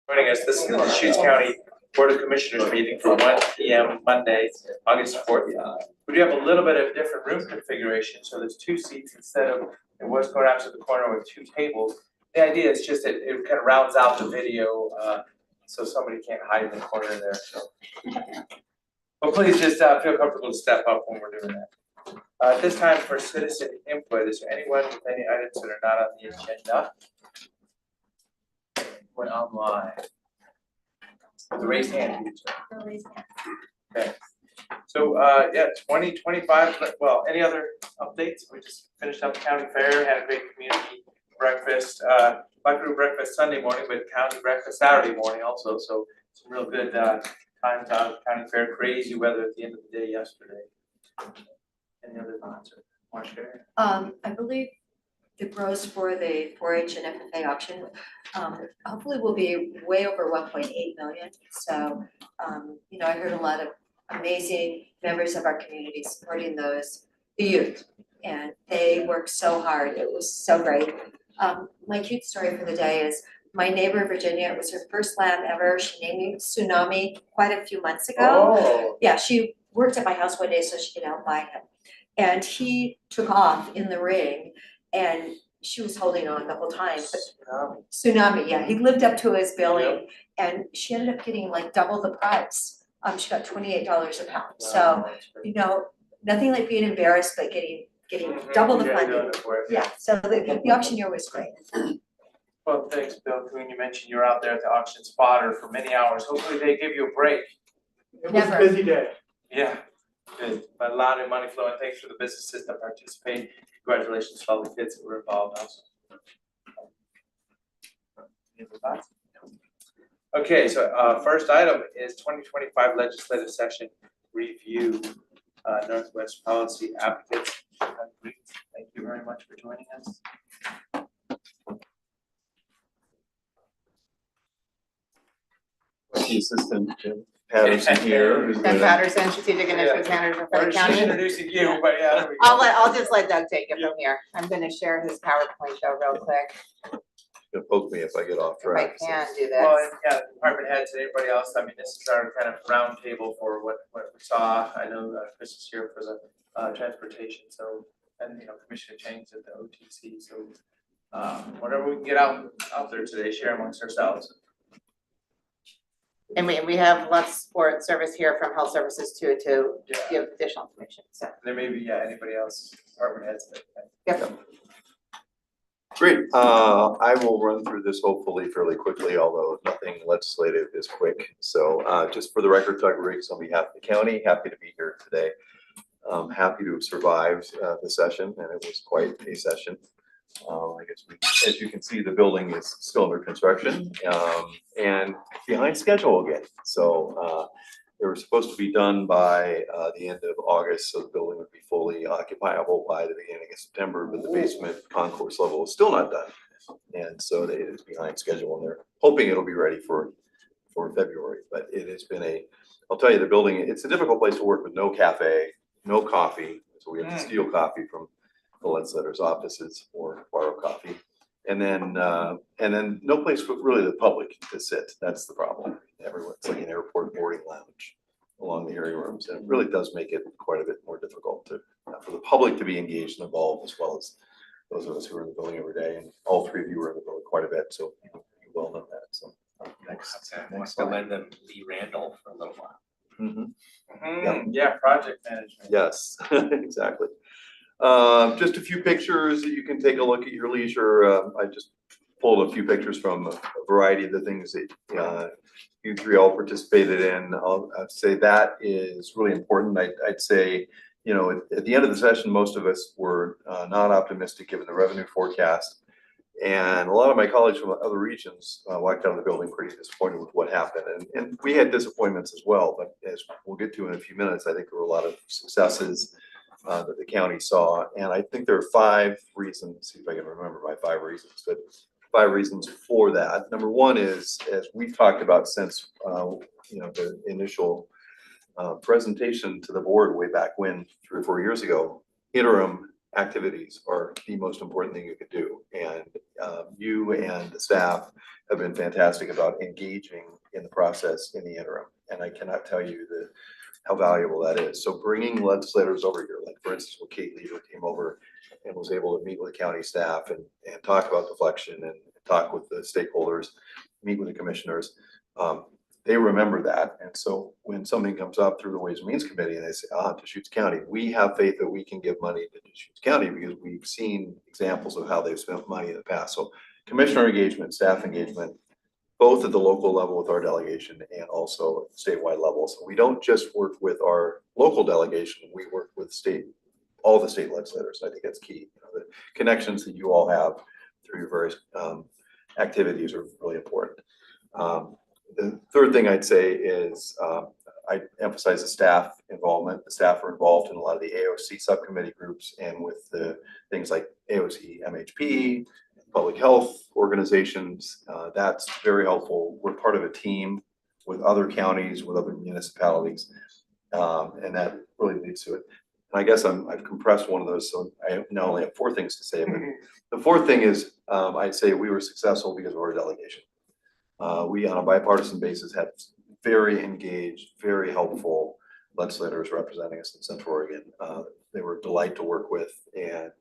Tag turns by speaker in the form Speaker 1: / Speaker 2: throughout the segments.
Speaker 1: Joining us. This is the Deschutes County Board of Commissioners meeting for 1 p.m. Monday, August 4th. We do have a little bit of different room configuration, so there's 2 seats instead of it was going out to the corner with 2 tables. The idea is just that it kind of rounds out the video, so somebody can't hide in the corner there. So, but please just feel comfortable to step up when we're doing that. At this time for citizen input, is there anyone with any items that are not on the agenda? Went online. The raised hand. Okay. So yeah, 2025. Well, any other updates? We just finished up the county fair, had a great community breakfast, Black Group breakfast Sunday morning, but county breakfast Saturday morning also. So some real good times out of the county fair. Crazy weather at the end of the day yesterday. Any other thoughts or want to share?
Speaker 2: I believe the gross for the 4-H and FFA auction, hopefully will be way over 1.8 million. So, you know, I heard a lot of amazing members of our community supporting the youth, and they worked so hard. It was so great. My cute story for the day is my neighbor Virginia. It was her first lamb ever. She named me Tsunami quite a few months ago.
Speaker 1: Oh.
Speaker 2: Yeah, she worked at my house one day so she could out buy him. And he took off in the ring, and she was holding on the whole time. But Tsunami, yeah, he lived up to his billing, and she ended up getting like double the price. She got $28 a pound. So, you know, nothing like being embarrassed, but getting double the funding. Yeah, so the auctioneer was great.
Speaker 1: Well, thanks, Bill. When you mentioned you're out there at the auction spotter for many hours, hopefully they give you a break.
Speaker 3: It was a busy day.
Speaker 1: Yeah, good. But a lot of money flowing. Thanks for the businesses that participate. Congratulations to all the kids that were involved also. Any other thoughts? Okay, so first item is 2025 legislative session review, Northwest Policy Advocates. Thank you very much for joining us.
Speaker 4: The assistant Jim Patterson here.
Speaker 5: Jen Patterson, Strategic Initiatives Manager for the county.
Speaker 1: Introducing you, but yeah.
Speaker 5: I'll just let Doug take it from here. I'm gonna share his PowerPoint though real quick.
Speaker 4: Gonna poke me if I get off
Speaker 5: If I
Speaker 4: track.
Speaker 5: can do
Speaker 1: Well,
Speaker 5: this.
Speaker 1: yeah, department heads and everybody else, I mean, this is our kind of round table for what we saw. I know Chris is here for the transportation, so, and you know, Commissioner Chang's at the OTC, so whatever we can get out there today, share amongst ourselves.
Speaker 5: And we have lots of support service here from health services too to give additional information, so.
Speaker 1: There may be, yeah, anybody else, department heads that.
Speaker 5: Yep.
Speaker 4: Great, I will run through this hopefully fairly quickly, although nothing legislative is quick. So just for the record, Doug Riggs on behalf of the county, happy to be here today. Happy to have survived the session, and it was quite a session. I guess as you can see, the building is still under construction and behind schedule again. So they were supposed to be done by the end of August, so the building would be fully occupiable by the beginning of September, but the basement concourse level is still not done. And so it is behind schedule, and they're hoping it'll be ready for February. But it has been I'll tell you, the building, it's a difficult place to work with no cafe, no coffee. So we have to steal coffee from the legislators' offices or borrow coffee. And then no place for really the public to sit. That's the problem. It's like an airport boarding lounge along the area rooms. And it really does make it quite a bit more difficult for the public to be engaged and involved, as well as those of us who are in the building every day. And all three of you are in the building quite a bit, so you well know that. So next
Speaker 6: Recommend them Lee Randall for a little while.
Speaker 4: Mm-hmm.
Speaker 1: Yeah, project management.
Speaker 4: Yes, exactly. Just a few pictures that you can take a look at your leisure. I just pulled a few pictures from a variety of the things that you three all participated in. I'd say that is really important. I'd say, you know, at the end of the session, most of us were not optimistic given the revenue forecast. And a lot of my colleagues from other regions walked out of the building pretty disappointed with what happened. And we had disappointments as well, but as we'll get to in a few minutes, I think there were a lot of successes that the county saw. And I think there are 5 reasons, see if I can remember my 5 reasons, but 5 reasons for that. Number one is, as we've talked about since, you know, the initial presentation to the board way back when, 3 or 4 years ago, interim activities are the most important thing you could do. And you and the staff have been fantastic about engaging in the process in the interim. And I cannot tell you how valuable that is. So bringing legislators over here, like for instance, when Kate Leader came over and was able to meet with the county staff and talk about deflection and talk with the stakeholders, meet with the commissioners, they remember that. And so when something comes up through the Ways and Means Committee and they say, Deschutes County, we have faith that we can give money to Deschutes County because we've seen examples of how they've spent money in the past. So commissioner engagement, staff engagement, both at the local level with our delegation and also at the statewide level. So we don't just work with our local delegation, we work with all the state legislators. I think that's key. The connections that you all have through your various activities are really important. The third thing I'd say is I emphasize the staff involvement. The staff are involved in a lot of the AOC subcommittee groups and with the things like AOC, MHP, public health organizations. That's very helpful. We're part of a team with other counties, with other municipalities, and that really leads to it. And I guess I've compressed one of those, so I not only have 4 things to say, but the 4th thing is I'd say we were successful because of our delegation. We, on a bipartisan basis, had very engaged, very helpful legislators representing us in Central Oregon. They were a delight to work with, and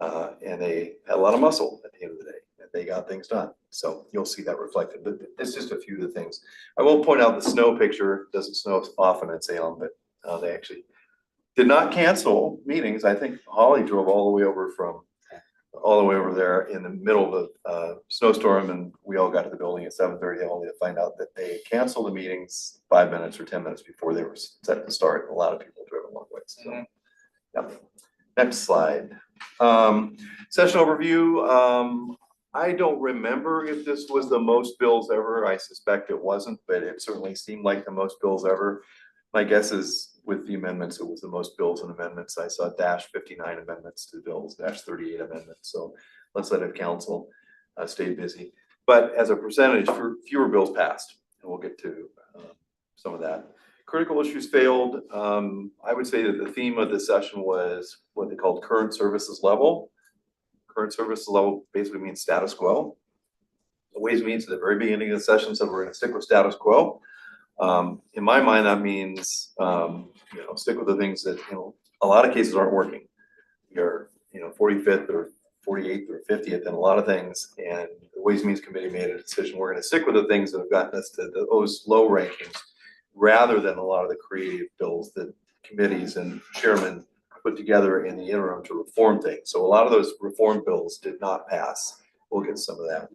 Speaker 4: they had a lot of muscle at the end of the day, and they got things done. So you'll see that reflected, but it's just a few of the things. I will point out the snow picture. It doesn't snow often in Salem, but they actually did not cancel meetings. I think Holly drove all the way over there in the middle of a snowstorm, and we all got to the building at 7:30 only to find out that they canceled the meetings 5 minutes or 10 minutes before they were set to start. A lot of people drove a long way. So, yeah. Next slide. Session overview. I don't remember if this was the most bills ever. I suspect it wasn't, but it certainly seemed like the most bills ever. My guess is with the amendments, it was the most bills and amendments. I saw -59 amendments to bills, -38 amendments. So legislative council stayed busy. But as a percentage, fewer bills passed, and we'll get to some of that. Critical issues failed. I would say that the theme of this session was what they called current services level. Current services level basically means status quo. The Ways and Means at the very beginning of the session said we're going to stick with status quo. In my mind, that means stick with the things that a lot of cases aren't working. You're 45th or 48th or 50th in a lot of things, and the Ways and Means Committee made a decision. We're going to stick with the things that have gotten us to those low rankings, rather than a lot of the creative bills that committees and chairmen put together in the interim to reform things. So a lot of those reform bills did not pass. We'll get some of that.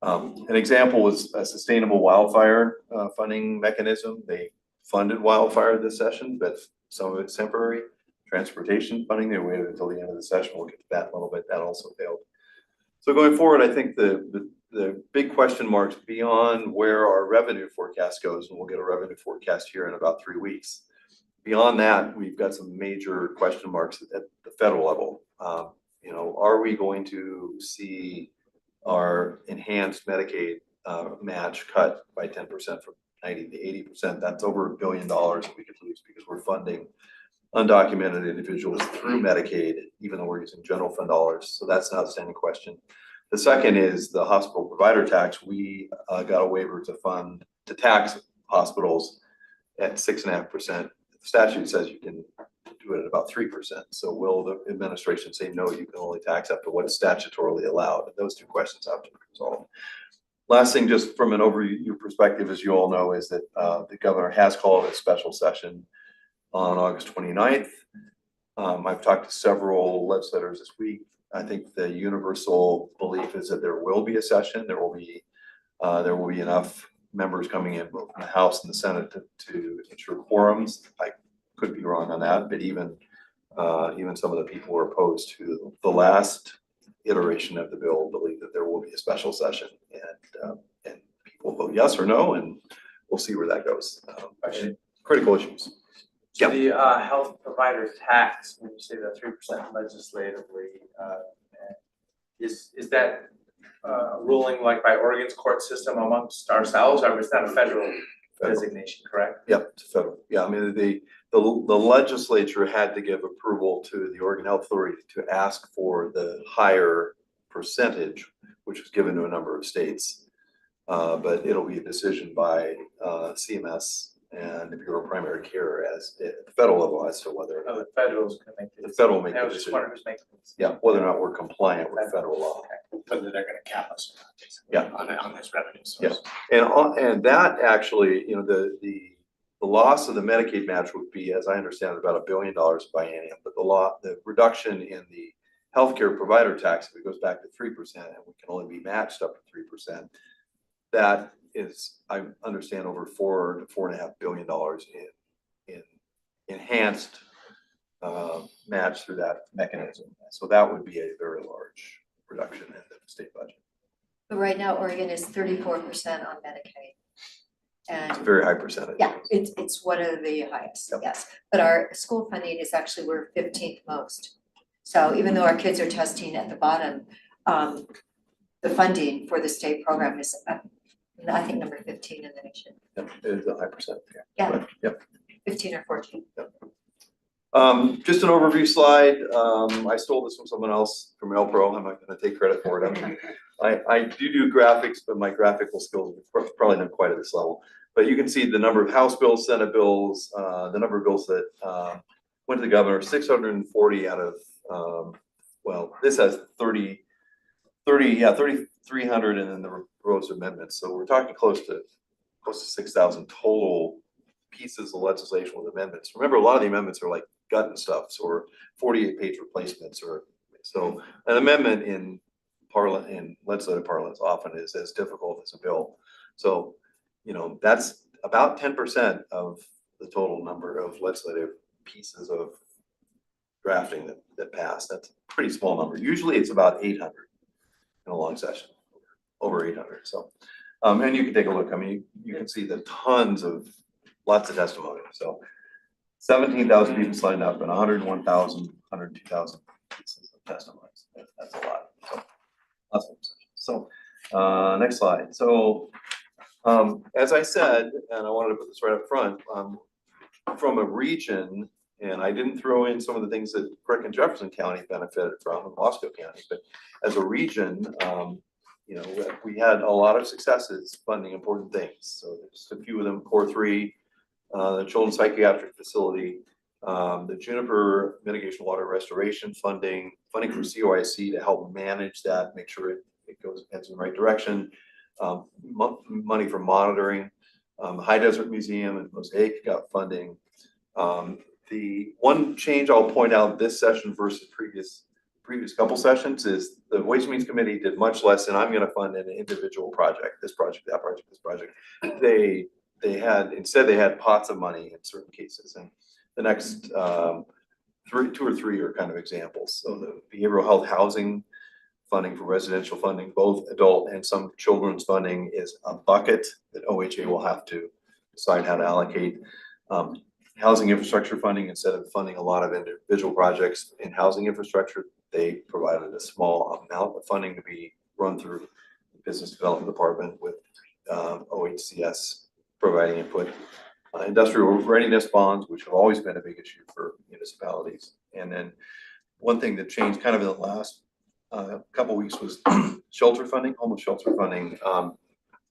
Speaker 4: An example was a sustainable wildfire funding mechanism. They funded wildfire this session, but some of it's temporary. Transportation funding, they waited until the end of the session. We'll get to that in a little bit. That also failed. So going forward, I think the big question marks beyond where our revenue forecast goes, and we'll get a revenue forecast here in about 3 weeks. Beyond that, we've got some major question marks at the federal level. Are we going to see our enhanced Medicaid match cut by 10% from 90 to 80%? That's over $1 billion that we could lose because we're funding undocumented individuals through Medicaid, even though we're using general fund dollars. So that's an outstanding question. The second is the hospital provider tax. We got a waiver to tax hospitals at 6.5%. The statute says you can do it at about 3%. So will the administration say, no, you can only tax up to what is statutorily allowed? And those 2 questions have to be resolved. Last thing, just from an overview perspective, as you all know, is that the governor has called a special session on August 29th. I've talked to several legislators this week. I think the universal belief is that there will be a session. There will be enough members coming in both in the House and the Senate to ensure quorums. I could be wrong on that, but even some of the people who are opposed to the last iteration of the bill believe that there will be a special session, and people vote yes or no, and we'll see where that goes. Critical issues.
Speaker 1: So the health provider tax, when you say the 3% legislatively, is that ruling like by Oregon's court system amongst ourselves, or is that a
Speaker 4: Federal.
Speaker 1: designation, correct?
Speaker 4: Yep, it's federal. Yeah, I mean, the legislature had to give approval to the Oregon Health Authority to ask for the higher percentage, which was given to a number of states. But it'll be a decision by CMS and the Bureau of Primary Care as at the federal level as to whether or
Speaker 1: Oh,
Speaker 4: not,
Speaker 1: the federals can make the
Speaker 4: the
Speaker 1: decision.
Speaker 4: federal make
Speaker 1: I
Speaker 4: the
Speaker 1: was just
Speaker 4: decision.
Speaker 1: wondering who's making this.
Speaker 4: Yeah, whether or not we're compliant with federal law.
Speaker 6: Whether they're gonna cap us or not, basically,
Speaker 4: Yeah.
Speaker 6: on this revenue
Speaker 4: Yeah.
Speaker 6: source.
Speaker 4: And that actually, you know, the loss of the Medicaid match would be, as I understand it, about $1 billion biennium, but the reduction in the healthcare provider tax, if it goes back to 3%, and we can only be matched up to 3%, that is, I understand, over $4 to $4.5 billion in enhanced match through that mechanism. So that would be a very large reduction in the state budget.
Speaker 2: But right now Oregon is 34% on Medicaid. And
Speaker 4: It's a very high percentage.
Speaker 2: yeah, it's one of the highest,
Speaker 4: Yep.
Speaker 2: yes. But our school funding is actually, we're 15th most. So even though our kids are testing at the bottom, the funding for the state program is, I think, number 15 in the nation,
Speaker 4: Yep, it is a high percent.
Speaker 2: Yeah.
Speaker 4: But, yep.
Speaker 2: 15 or 14.
Speaker 4: Just an overview slide. I stole this from someone else from Elpro. I'm not gonna take credit for it. I do graphics, but my graphical skills are probably not quite at this level. But you can see the number of House bills, Senate bills, the number of bills that went to the governor, 640 out of, well, this has 3,300 and then the proposed amendments. So we're talking close to 6,000 total pieces of legislation with amendments. Remember, a lot of the amendments are like gut and stuffs or 48-page replacements, or so an amendment in legislative parlance often is as difficult as a bill. So, you know, that's about 10% of the total number of legislative pieces of drafting that pass. That's a pretty small number. Usually it's about 800 in a long session, over 800. So, and you can take a look. I mean, you can see the lots of testimony. So 17,000 people signed up and 102,000 pieces of testimonies. That's a lot. So next slide. So as I said, and I wanted to put this right up front, from a region, and I didn't throw in some of the things that Crick and Jefferson County benefited from in Wasco County, but as a region, you know, we had a lot of successes funding important things. So there's a few of them, Core 3, the Children's Psychiatric Facility, the Juniper Mitigation Water Restoration funding from COIC to help manage that, make sure it heads in the right direction, money for monitoring, High Desert Museum and Mosaic got funding. The one change I'll point out this session versus previous couple sessions is the Ways and Means Committee did much less, and I'm going to fund an individual project, this project, that project, this project. Instead they had pots of money in certain cases, and the next 2 or 3 are kind of examples. So the behavioral health housing funding for residential funding, both adult and some children's funding, is a bucket that OHA will have to decide how to allocate. Housing infrastructure funding, instead of funding a lot of individual projects in housing infrastructure, they provided a small amount of funding to be run through the business development department with OHCS providing input. Industrial readiness bonds, which have always been a big issue for municipalities. And then one thing that changed kind of in the last couple of weeks was shelter funding, homeless shelter funding.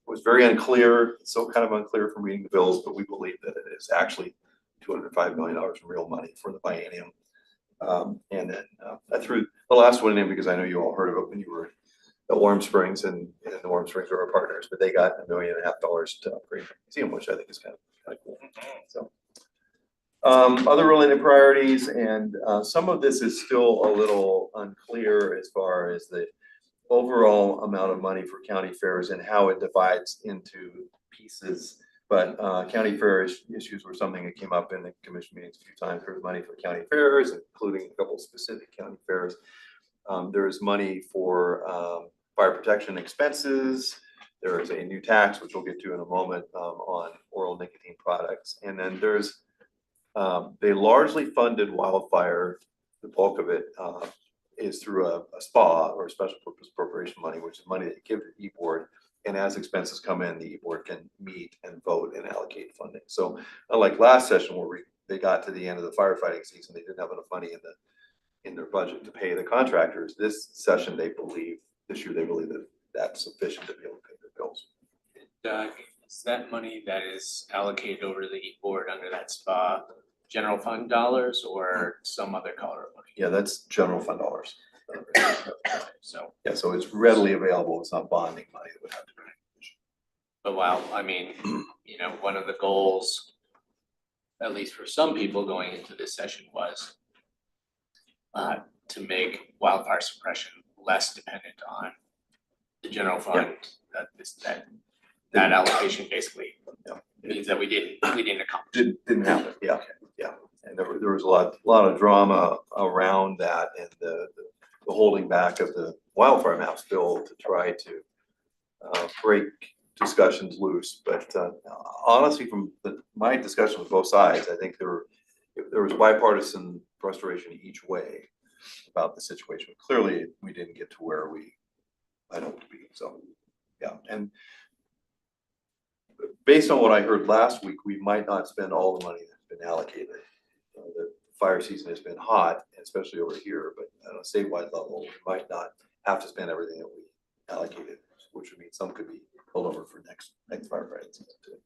Speaker 4: Was very unclear, so kind of unclear from reading the bills, but we believe that it is actually $205 million in real money for the biennium. And then I threw the last one in because I know you all heard of it when you were at Warm Springs, and the Warm Springs are our partners, but they got $1.5 million to upgrade the museum, which I think is kind of cool. So other related priorities, and some of this is still a little unclear as far as the overall amount of money for county fairs and how it divides into pieces. But county fair issues were something that came up in the commission meetings a few times. There was money for county fairs, including a couple of specific county fairs. There is money for fire protection expenses. There is a new tax, which we'll get to in a moment, on oral nicotine products. And then there's, they largely funded wildfire. The bulk of it is through a SPA, or special purpose appropriation money, which is money that they give to the E-Board And as expenses come in, the board can meet and vote and allocate funding. So unlike last session where they got to the end of the firefighting season, they didn't have enough money in their budget to pay the contractors. This session, this year, they believe that that's sufficient to be able to pay their bills.
Speaker 6: Doug, is that money that is allocated over to the board under that SPA general fund dollars or some other color of money?
Speaker 4: Yeah, that's general fund dollars.
Speaker 6: So,
Speaker 4: Yeah, so it's readily available. It's not bonding money that would have to be.
Speaker 6: but wow, I mean, you know, one of the goals, at least for some people going into this session, was to make wildfire suppression less dependent on the general fund. That allocation basically
Speaker 4: Yeah.
Speaker 6: means that we didn't accomplish.
Speaker 4: Didn't happen, yeah, yeah. And there was a lot of drama around that and the holding back of the wildfire maps bill to try to break discussions loose. But honestly, from my discussion with both sides, I think there was bipartisan frustration each way about the situation. Clearly, we didn't get to where I'd hoped to be, so, yeah. And based on what I heard last week, we might not spend all the money that's been allocated. The fire season has been hot, especially over here, but on a statewide level, we might not have to spend everything that we allocated, which would mean some could be held over for next firefighting season too.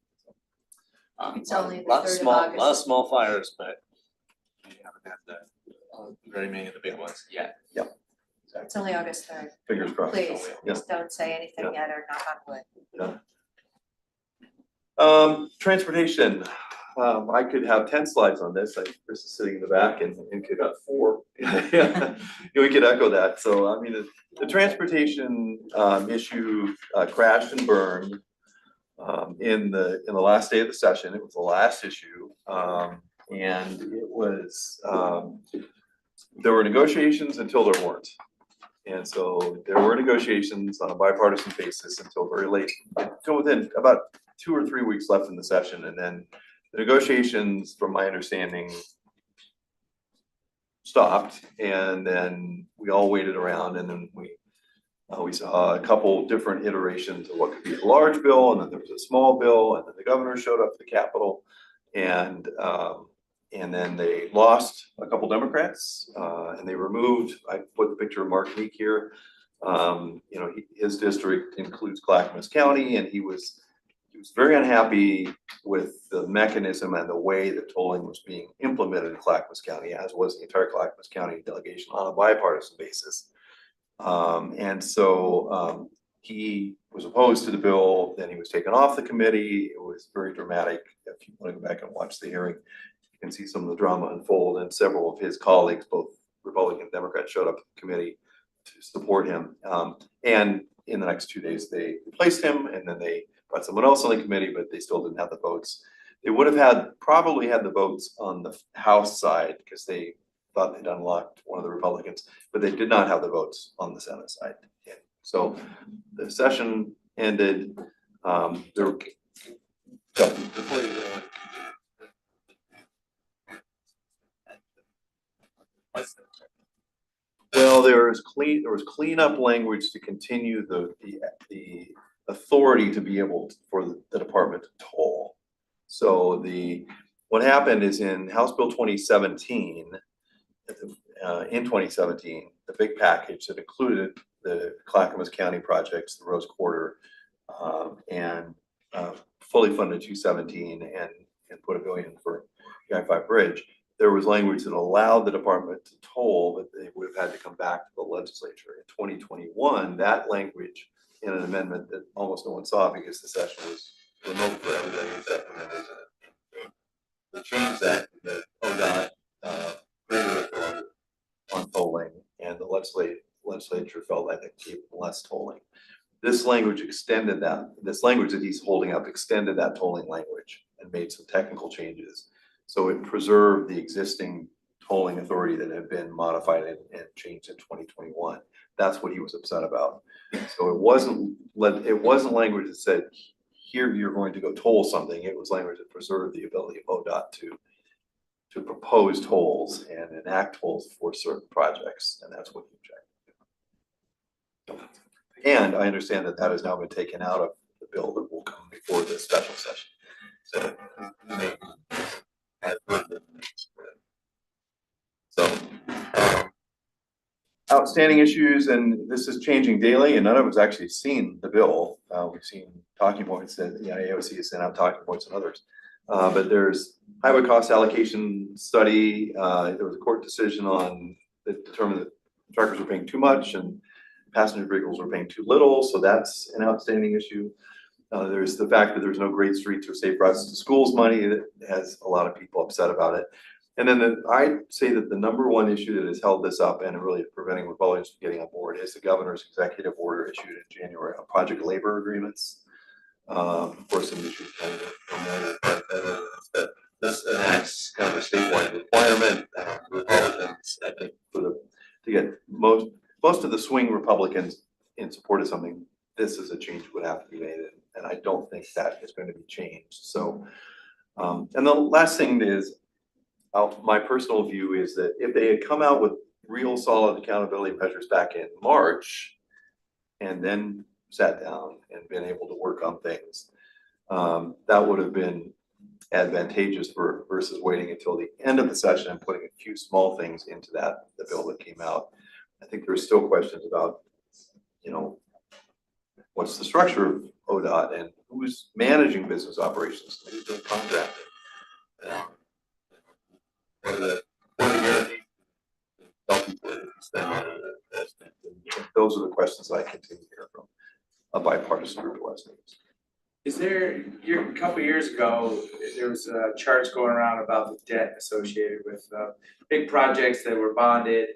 Speaker 2: It's only the
Speaker 6: Lot of
Speaker 2: 3rd of
Speaker 6: small,
Speaker 2: August.
Speaker 6: lot of small fires, but we haven't had very many of the big ones yet.
Speaker 2: It's only August 3rd.
Speaker 4: Fingers crossed.
Speaker 2: Please,
Speaker 4: Yeah.
Speaker 2: just don't say anything
Speaker 4: Yeah.
Speaker 2: yet or knock on wood.
Speaker 4: Transportation, I could have 10 slides on this. Chris is sitting in the back and could have 4. Yeah, we could echo that. So, I mean, the transportation issue crashed and burned in the last day of the session. It was the last issue. And it was, there were negotiations until there weren't. And so there were negotiations on a bipartisan basis until very late, until within about 2 or 3 weeks left in the session. And then the negotiations, from my understanding, stopped. And then we all waited around, and then we saw a couple different iterations of what could be a large bill, and then there was a small bill, and then the governor showed up at the Capitol, and then they lost a couple Democrats, and they removed. I put the picture of Mark Meek here. You know, his district includes Clackamas County, and he was very unhappy with the mechanism and the way that tolling was being implemented in Clackamas County, as was the entire Clackamas County delegation on a bipartisan basis. And so he was opposed to the bill. Then he was taken off the committee. It was very dramatic. If you want to go back and watch the hearing, you can see some of the drama unfold. And several of his colleagues, both Republican and Democrat, showed up at the committee to support him. And in the next 2 days, they replaced him, and then they brought someone else on the committee, but they still didn't have the votes. They would have probably had the votes on the House side because they thought they'd unlocked one of the Republicans, but they did not have the votes on the Senate side. So the session ended. There were,
Speaker 6: Before you go on.
Speaker 4: well, there was cleanup language to continue the authority to be able for the department to toll. So what happened is in House Bill 2017, in 2017, the big package that included the Clackamas County projects, the Rose Quarter, and fully funded 217 and put $1 billion for the I-5 bridge. There was language that allowed the department to toll, but they would have had to come back to the legislature. In 2021, that language in an amendment that almost no one saw because the session was remote for everybody except for members in it. They changed that, the ODOT greater authority on tolling, and the legislature felt like it gave less tolling. This language extended that. This language that he's holding up extended that tolling language and made some technical changes. So it preserved the existing tolling authority that had been modified and changed in 2021. That's what he was upset about. So it wasn't language that said, here you're going to go toll something. It was language that preserved the ability of ODOT to propose tolls and enact tolls for certain projects, and that's what he objected. And I understand that that has now been taken out of the bill that will come before the special session. So. So. Outstanding issues, and this is changing daily, and none of us actually seen the bill. We've seen talking points that, AOC has sent out talking points and others. But there's highway cost allocation study, there was a court decision on that determined that truckers are paying too much and passenger vehicles are paying too little, so that's an outstanding issue. There's the fact that there's no great streets or safe routes to schools money that has a lot of people upset about it. And then I'd say that the number one issue that has held this up and really preventing Republicans from getting on board is the governor's executive order issued in January on project labor agreements. Of course, some issues kind of this enacts kind of a statewide requirement. Republicans, I think, to get most of the swing Republicans in support of something, this is a change would have to be made, and I don't think that is going to be changed. So, and the last thing is, my personal view is that if they had come out with real solid accountability measures back in March, and then sat down and been able to work on things, that would have been advantageous versus waiting until the end of the session and putting a few small things into the bill that came out. I think there's still questions about, what's the structure of ODOT and who's managing business operations, who's doing contracting. Those are the questions I continue to hear from a bipartisan group of legislators.
Speaker 1: Is there, a couple of years ago, there was charts going around about the debt associated with big projects that were bonded.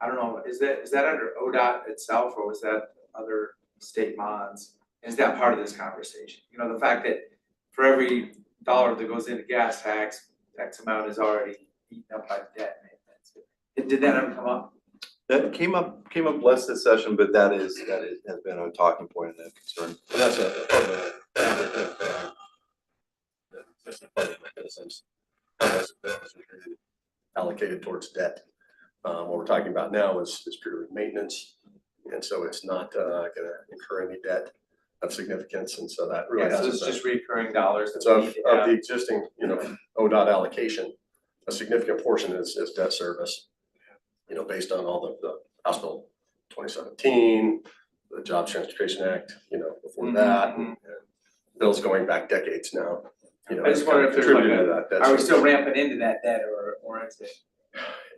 Speaker 1: I don't know, is that under ODOT itself, or was that other state bonds? Is that part of this conversation? The fact that for every dollar that goes into gas tax, X amount is already eaten up by debt maintenance. Did that ever come up?
Speaker 4: That came up less this session, but that has been a talking point and a concern.
Speaker 7: And that's a part of the mechanisms allocated towards debt. What we're talking about now is purely maintenance, and so it's not going to incur any debt of significance, and so that really
Speaker 1: So
Speaker 7: hasn't
Speaker 1: it's
Speaker 7: been.
Speaker 1: just recurring dollars.
Speaker 7: It's of the existing, ODOT allocation, a significant portion is debt service. Based on all the House Bill 2017, the Jobs Transportation Act, before that, and bills going back decades now.
Speaker 1: I just wonder if there's like
Speaker 7: contributed to that debt
Speaker 1: are we
Speaker 7: service.
Speaker 1: still ramping into that debt, or is it?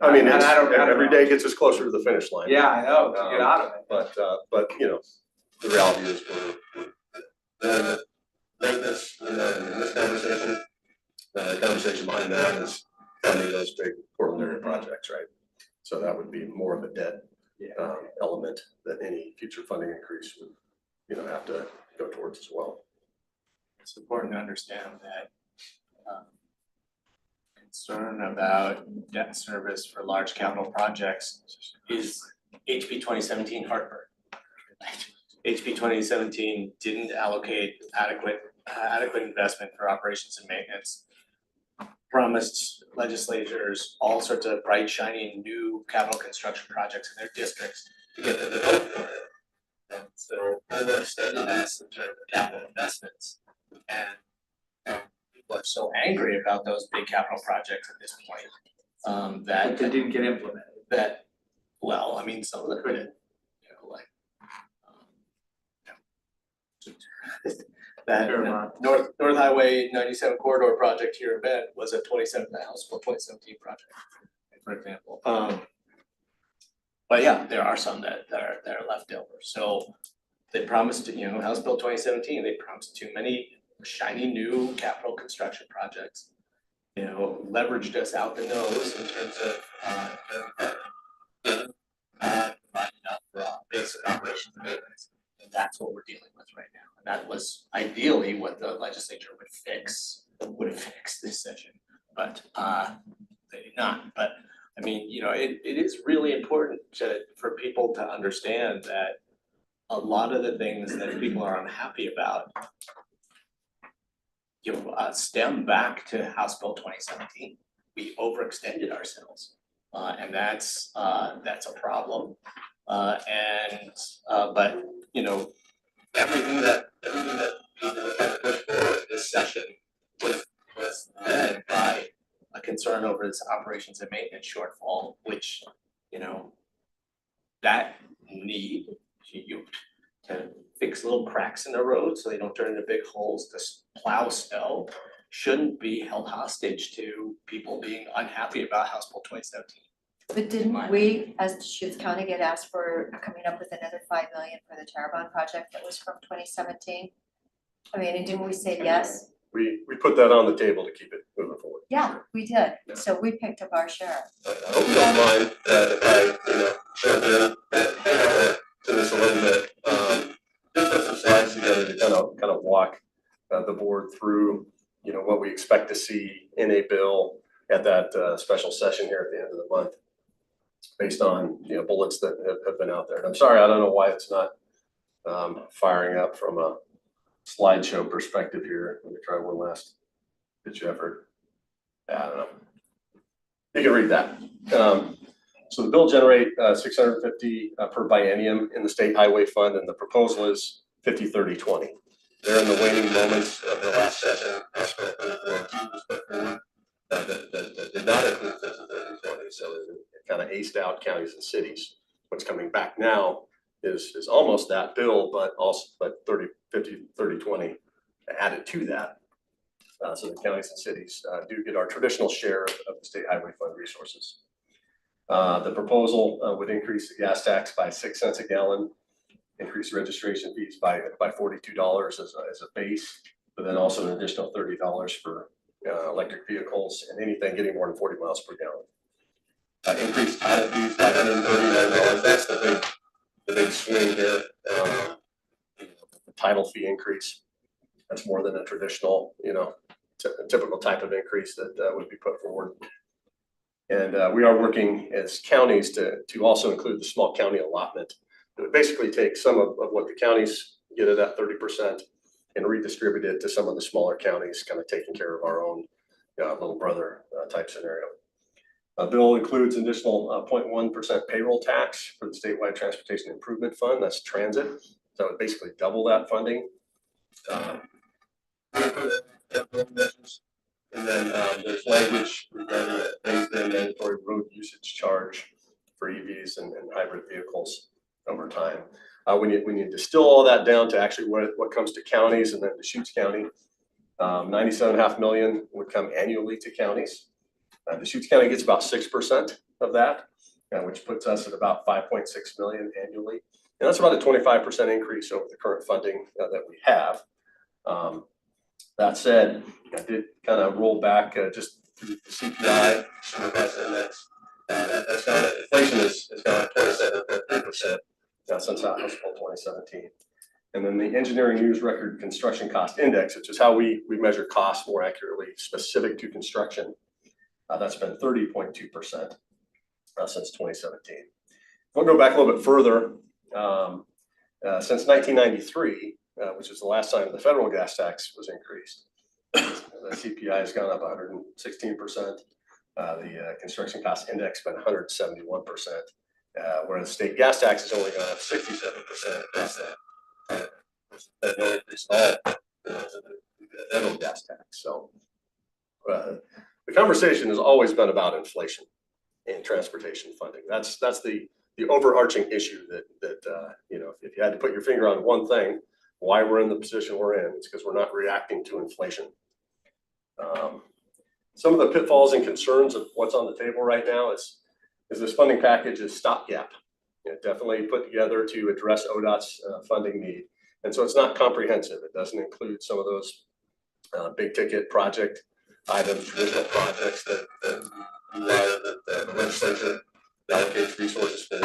Speaker 7: I mean,
Speaker 1: I don't
Speaker 7: every
Speaker 1: know.
Speaker 7: day gets us closer to the finish line.
Speaker 1: Yeah, I know, to get out of it.
Speaker 7: But the reality is we're maintenance, in this conversation, the conversation behind that is funding those big Portland area projects, right? So that would be more of a debt element that any future funding increase would, have to go towards as well.
Speaker 6: It's important to understand that concern about debt service for large capital projects is HB 2017 heartburn. HB 2017 didn't allocate adequate investment for operations and maintenance. Promised legislators all sorts of bright, shiny, new capital construction projects in their districts to get them to vote for it. And so overextended us in terms of capital investments. And people are so angry about those big capital projects at this point,
Speaker 1: But they didn't get implemented.
Speaker 6: that, well, I mean, some of them did, that
Speaker 1: Fair enough.
Speaker 6: North Highway 97 corridor project here in Bend was a House Bill 2017 project, for example. But yeah, there are some that are left over. So they promised, House Bill 2017, they promised too many shiny new capital construction projects. Leveraged us out the nose in terms of providing enough for basic operations and maintenance. And that's what we're dealing with right now. And that was ideally what the legislature would have fixed this session, but they did not. But I mean, it is really important for people to understand that a lot of the things that people are unhappy about stem back to House Bill 2017. We overextended ourselves, and that's a problem. But you know, everything that we had to push for this session was led by a concern over this operations and maintenance shortfall, which, you know, that need you to fix little cracks in the road so they don't turn into big holes, to plow snow, shouldn't be held hostage to people being unhappy about House Bill 2017.
Speaker 2: But didn't we, as Deschutes County, get asked for coming up with another 5 million for the Terrebonne project that was from 2017? I mean, and didn't we say yes?
Speaker 7: We put that on the table to keep it moving forward.
Speaker 2: Yeah, we did. So we picked up our share.
Speaker 7: I hope you don't mind that if I, jump in to this a little bit. Just put some slides together to kind of walk the board through, what we expect to see in a bill at that special session here at the end of the month, based on, bullets that have been out there. And I'm sorry, I don't know why it's not firing up from a slideshow perspective here. Let me try one last pitch effort. I don't know. You can read that. So the bill generate $650 per biennium in the state highway fund, and the proposal is 50-30-20. They're in the waning moments of the last session. That did not include 50-30-20, so it kind of aced out counties and cities. What's coming back now is almost that bill, but 50-30-20 added to that. So the counties and cities do get our traditional share of the state highway fund resources. The proposal would increase the gas tax by 6 cents a gallon, increase registration fees by $42 as a base, but then also an additional $30 for electric vehicles and anything getting more than 40 miles per gallon. Increase title fees by $139. That's the big swing here. The title fee increase. That's more than a traditional, typical type of increase that would be put forward. And we are working as counties to also include the small county allotment. It would basically take some of what the counties get at that 30% and redistribute it to some of the smaller counties, kind of taking care of our own little brother type scenario. Bill includes additional 0.1% payroll tax for the statewide transportation improvement fund. That's transit. So it would basically double that funding. And then there's language regarding a phased-in mandatory road usage charge for EVs and hybrid vehicles over time. When you distill all that down to actually what comes to counties, and then Deschutes County, $97.5 million would come annually to counties. Deschutes County gets about 6% of that, which puts us at about $5.6 million annually. And that's about a 25% increase over the current funding that we have. That said, I did kind of roll back just through the CPI index. Inflation has gone up 27.3% since House Bill 2017. And then the engineering news record construction cost index, which is how we measure costs more accurately specific to construction. That's been 30.2% since 2017. We'll go back a little bit further. Since 1993, which is the last time the federal gas tax was increased, the CPI has gone up 116%. The construction cost index been 171%, whereas the state gas tax has only gone up 67%. Plus that no increase at all the federal gas tax. So the conversation has always been about inflation and transportation funding. That's the overarching issue that if you had to put your finger on one thing, why we're in the position we're in, it's because we're not reacting to inflation. Some of the pitfalls and concerns of what's on the table right now is this funding package is stopgap. Definitely put together to address ODOT's funding need. And so it's not comprehensive. It doesn't include some of those big ticket project items, traditional projects that the legislature allocates resources for.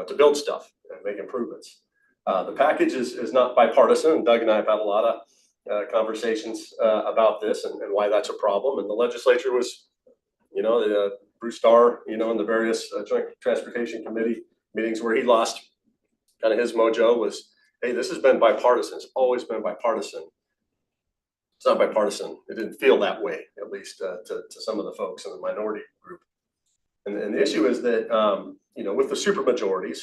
Speaker 7: To build stuff and make improvements. The package is not bipartisan. Doug and I have had a lot of conversations about this and why that's a problem. And the legislature was, Bruce Starr, in the various Joint Transportation Committee meetings where he lost kind of his mojo was, hey, this has been bipartisan. It's always been bipartisan. It's not bipartisan. It didn't feel that way, at least to some of the folks in the minority group. And the issue is that, with the supermajorities,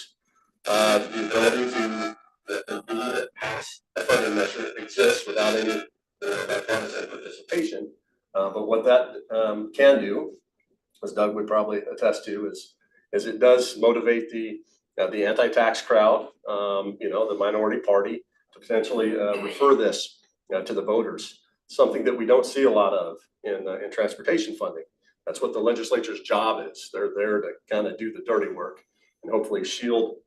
Speaker 7: the ability to pass a funding measure exists without any bipartisan participation. But what that can do, as Doug would probably attest to, is it does motivate the anti-tax crowd, the minority party, to potentially refer this to the voters. Something that we don't see a lot of in transportation funding. That's what the legislature's job is. They're there to kind of do the dirty work and hopefully shield,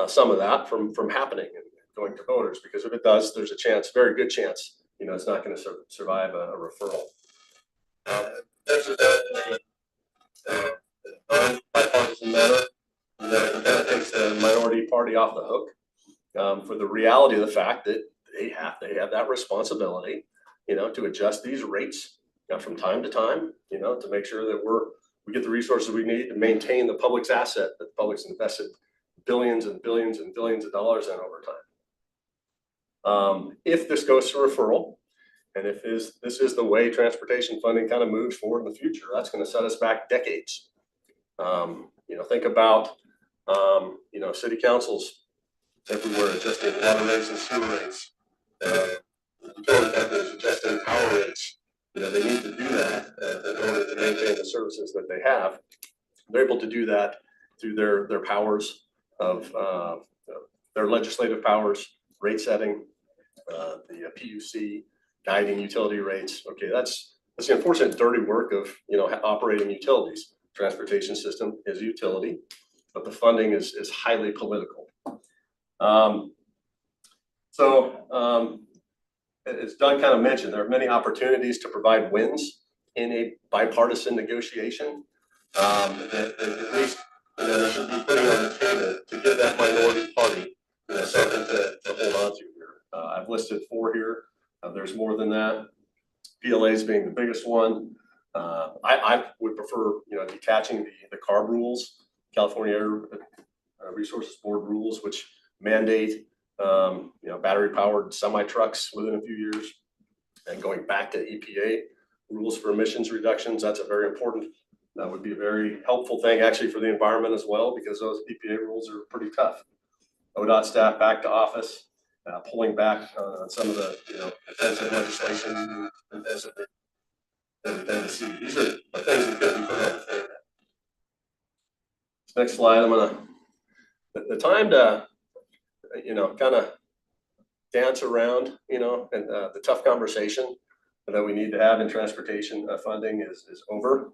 Speaker 7: some of that from happening and going to voters. Because if it does, there's a chance, very good chance, it's not going to survive a referral. There's a bipartisan matter that kind of takes the minority party off the hook for the reality of the fact that they have that responsibility, to adjust these rates from time to time, to make sure that we get the resources we need to maintain the public's asset that the public's invested billions and billions and billions of dollars in over time. If this goes to referral, and if this is the way transportation funding kind of moves forward in the future, that's going to set us back decades. Think about, city councils everywhere adjusting water rates and sewer rates. Utility companies adjusting power rates. They need to do that in order to maintain the services that they have. They're able to do that through their powers of their legislative powers, rate setting, the PUC, guiding utility rates. Okay, that's the unfortunate dirty work of operating utilities. Transportation system is a utility, but the funding is highly political. As Doug kind of mentioned, there are many opportunities to provide wins in a bipartisan negotiation. At least they should be putting on the table to give that minority party something to hold on to here. I've listed 4 here. There's more than that. PLAs being the biggest one. I would prefer, detaching the CARB rules, California Air Resources Board rules, which mandate, battery-powered semi-trucks within a few years, and going back to EPA rules for emissions reductions. That's that would be a very helpful thing actually for the environment as well, because those EPA rules are pretty tough. ODOT staff back to office, pulling back on some of the, offensive legislation that we tend to see. These are the things that could be put on the table. Next slide, the time to, kind of dance around, and the tough conversation that we need to have in transportation funding is over.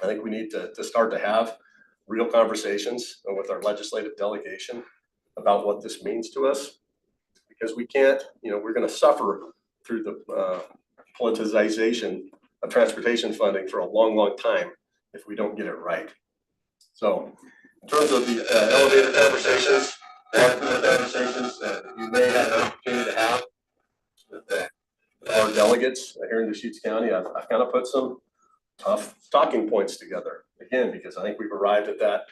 Speaker 7: I think we need to start to have real conversations with our legislative delegation about what this means to us, because we can't, we're going to suffer through the politicization of transportation funding for a long, long time if we don't get it right. So in terms of the elevator conversations, you may have an opportunity to have with our delegates here in Deschutes County. I've kind of put some tough talking points together, again, because I think we've arrived at that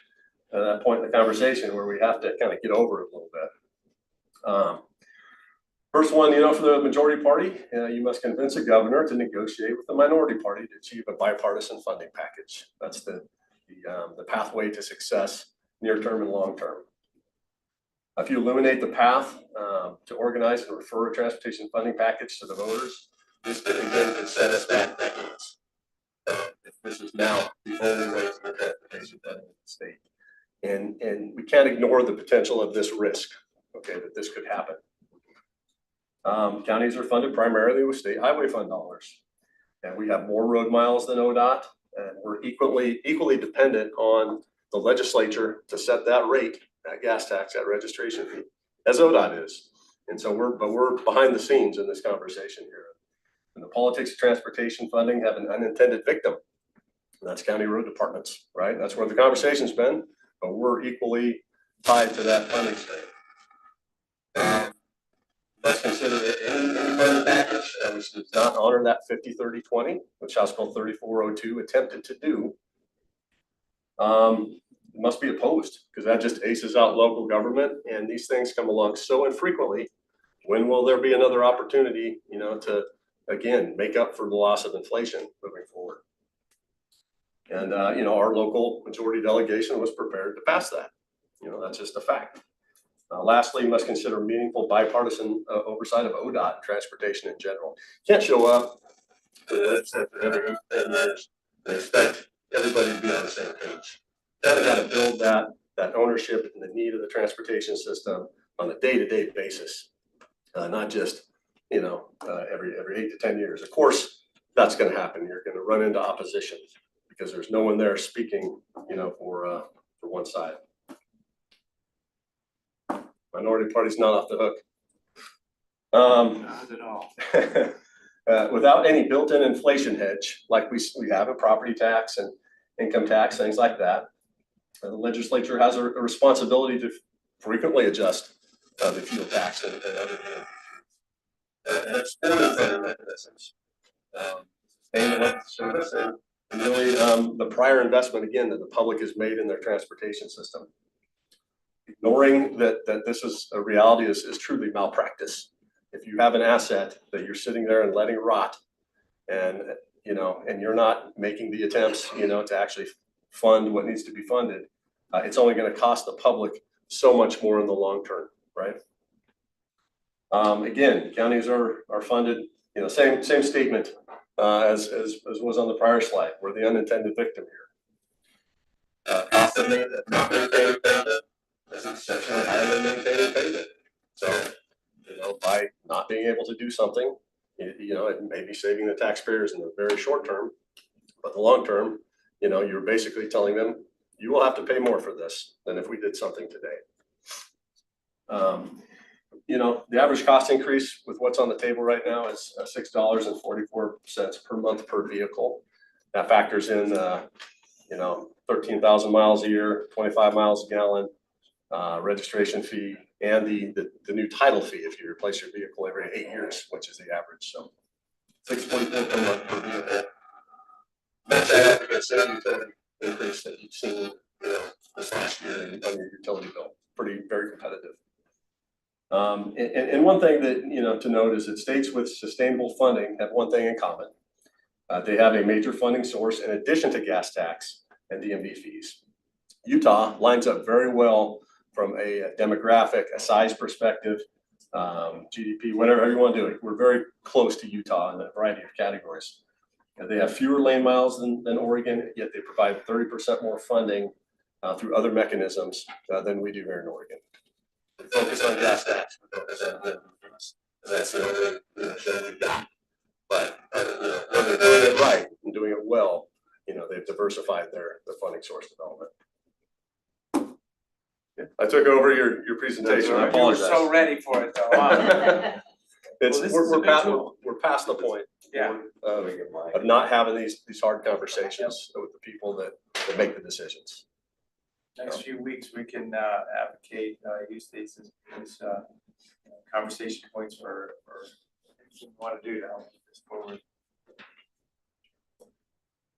Speaker 7: point in the conversation where we have to kind of get over it a little bit. First one, for the majority party, you must convince a governor to negotiate with the minority party to achieve a bipartisan funding package. That's the pathway to success, near term and long term. If you illuminate the path to organize and refer a transportation funding package to the voters, this could set us back decades. If this is now the only way to get transportation funding in the state, and we can't ignore the potential of this risk. Okay, that this could happen. Counties are funded primarily with state highway fund dollars, and we have more road miles than ODOT, and we're equally dependent on the legislature to set that rate, that gas tax, that registration fee, as ODOT is. And so we're behind the scenes in this conversation here. And the politics of transportation funding have an unintended victim, and that's county road departments, right? That's where the conversation's been, but we're equally tied to that funding stream. Let's consider any funding package which does not honor that 50-30-20, which House Bill 3402 attempted to do, must be opposed, because that just aces out local government, and these things come along so infrequently. When will there be another opportunity, to again make up for the loss of inflation moving forward? And our local majority delegation was prepared to pass that. That's just a fact. Lastly, you must consider meaningful bipartisan oversight of ODOT and transportation in general. You can't show up every 10 years and expect everybody to be on the same page. Kind of got to build that ownership and the need of the transportation system on a day-to-day basis, not just every 8 to 10 years. Of course, that's going to happen. You're going to run into opposition because there's no one there speaking, for one side. Minority party's not off the hook.
Speaker 6: Not at all.
Speaker 7: Without any built-in inflation hedge, like we have a property tax and income tax, things like that, the legislature has a responsibility to frequently adjust the fuel tax and other and exploring funding mechanisms. Service and really the prior investment again that the public has made in their transportation system. Ignoring that this is a reality is truly malpractice. If you have an asset that you're sitting there and letting rot, and you're not making the attempts, to actually fund what needs to be funded, it's only going to cost the public so much more in the long term, right? Again, counties are funded, same statement as was on the prior slide. We're the unintended victim here. Cost of not maintaining payment is exceptionally higher than maintaining payment. So, by not being able to do something, it may be saving the taxpayers in the very short term, but the long term, you're basically telling them you will have to pay more for this than if we did something today. The average cost increase with what's on the table right now is $6.44 per month per vehicle. That factors in, 13,000 miles a year, 25 miles a gallon, registration fee, and the new title fee if you replace your vehicle every 8 years, which is the average. So $6.44 per month per vehicle. Match that up against any utility increase that you've seen, this last year on your utility bill. Very competitive. And one thing that, to note is that states with sustainable funding have one thing in common. They have a major funding source in addition to gas tax and DMV fees. Utah lines up very well from a demographic, a size perspective, GDP, whatever you want to do it. We're very close to Utah in a variety of categories. They have fewer lane miles than Oregon, yet they provide 30% more funding through other mechanisms than we do here in Oregon. We focus on gas tax, we focus on DMV fees. That's the only show we've got. But when they're doing it right and doing it well, they've diversified their funding source development. I took over your presentation. I apologize.
Speaker 1: You were so ready for it though. Huh?
Speaker 7: We're past the point.
Speaker 1: Yeah.
Speaker 7: Of not having these hard conversations with the people that make the decisions.
Speaker 1: Next few weeks, we can advocate, use these as conversation points for anything you want to do to help move this forward.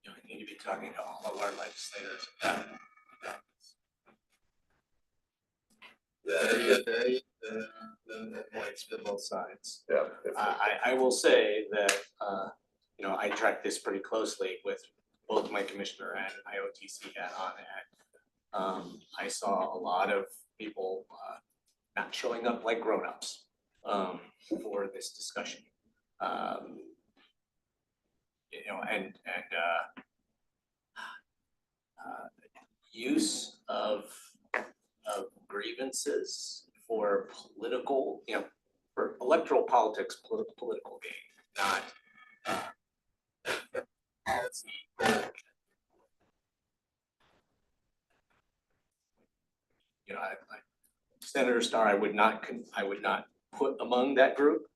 Speaker 6: We need to be talking to all of our legislators. Points to both sides.
Speaker 7: Yeah.
Speaker 6: I will say that, I track this pretty closely with both my commissioner and IOTC hat on it. I saw a lot of people not showing up like grown-ups for this discussion. Use of grievances for political, for electoral politics, political gain, not policy. Senator Starr, I would not put among that group,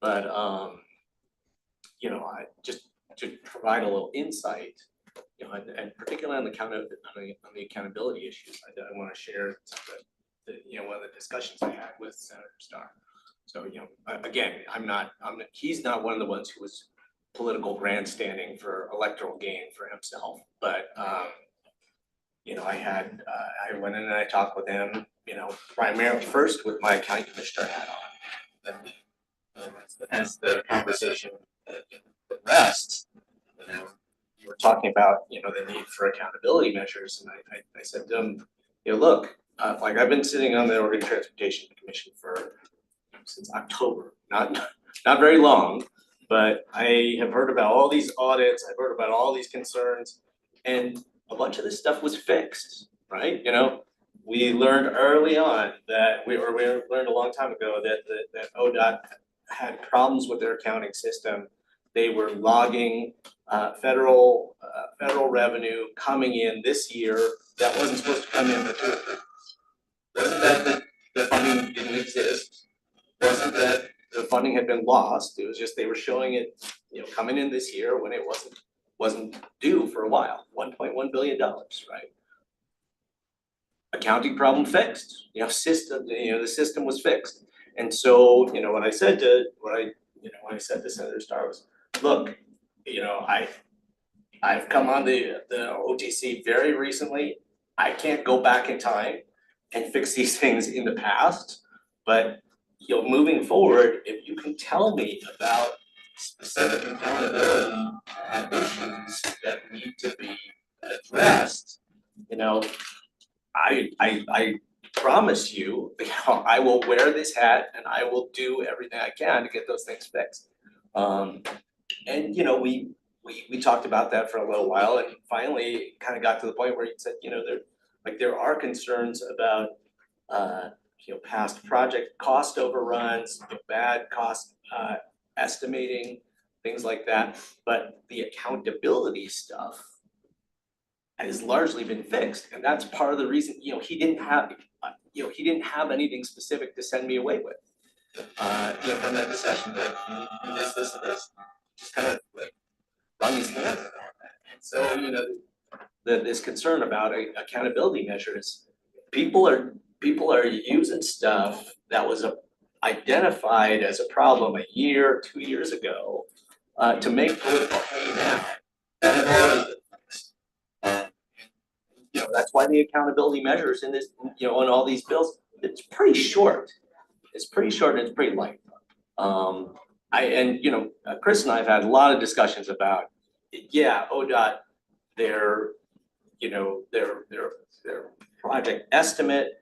Speaker 6: but I just to provide a little insight, and particularly on the accountability issues, I want to share one of the discussions I had with Senator Starr. So again, he's not one of the ones who was political grandstanding for electoral gain for himself, but I went in and I talked with him, primarily first with my county commissioner hat on. And as the conversation progressed, you were talking about, the need for accountability measures. And I said to him, look, like I've been sitting on the Oregon Transportation Commission since October, not very long. But I have heard about all these audits, I've heard about all these concerns, and a bunch of this stuff was fixed, right? You know, we learned early on that we learned a long time ago that ODOT had problems with their accounting system. They were logging federal revenue coming in this year that wasn't supposed to come in for 2 or 3 years. Wasn't that the funding didn't exist? Wasn't that the funding had been lost? It was just they were showing it, you know, coming in this year when it wasn't due for a while. $1.1 billion, right? Accounting problem fixed. You know, the system was fixed. And so, you know, when I said to Senator Starr was, look, you know, I've come on the OTC very recently. I can't go back in time and fix these things in the past, but you know, moving forward, if you can tell me about specific accountability issues that need to be addressed, you know, I promise you, I will wear this hat and I will do everything I can to get those things fixed. And you know, we talked about that for a little while, and finally it kind of got to the point where he said, you know, there are concerns about you know, past project cost overruns, bad cost estimating, things like that. But the accountability stuff has largely been fixed, and that's part of the reason, you know, he didn't have anything specific to send me away with. You know, from that discussion, that this, and this, just kind of like run these hands around that. And so, you know, this concern about accountability measures, people are using stuff that was identified as a problem a year, 2 years ago, to make political hay now. That had already been fixed. You know, that's why the accountability measures in this, you know, on all these bills, it's pretty short. It's pretty short and it's pretty light. You know, Chris and I have had a lot of discussions about, yeah, ODOT, their project estimate,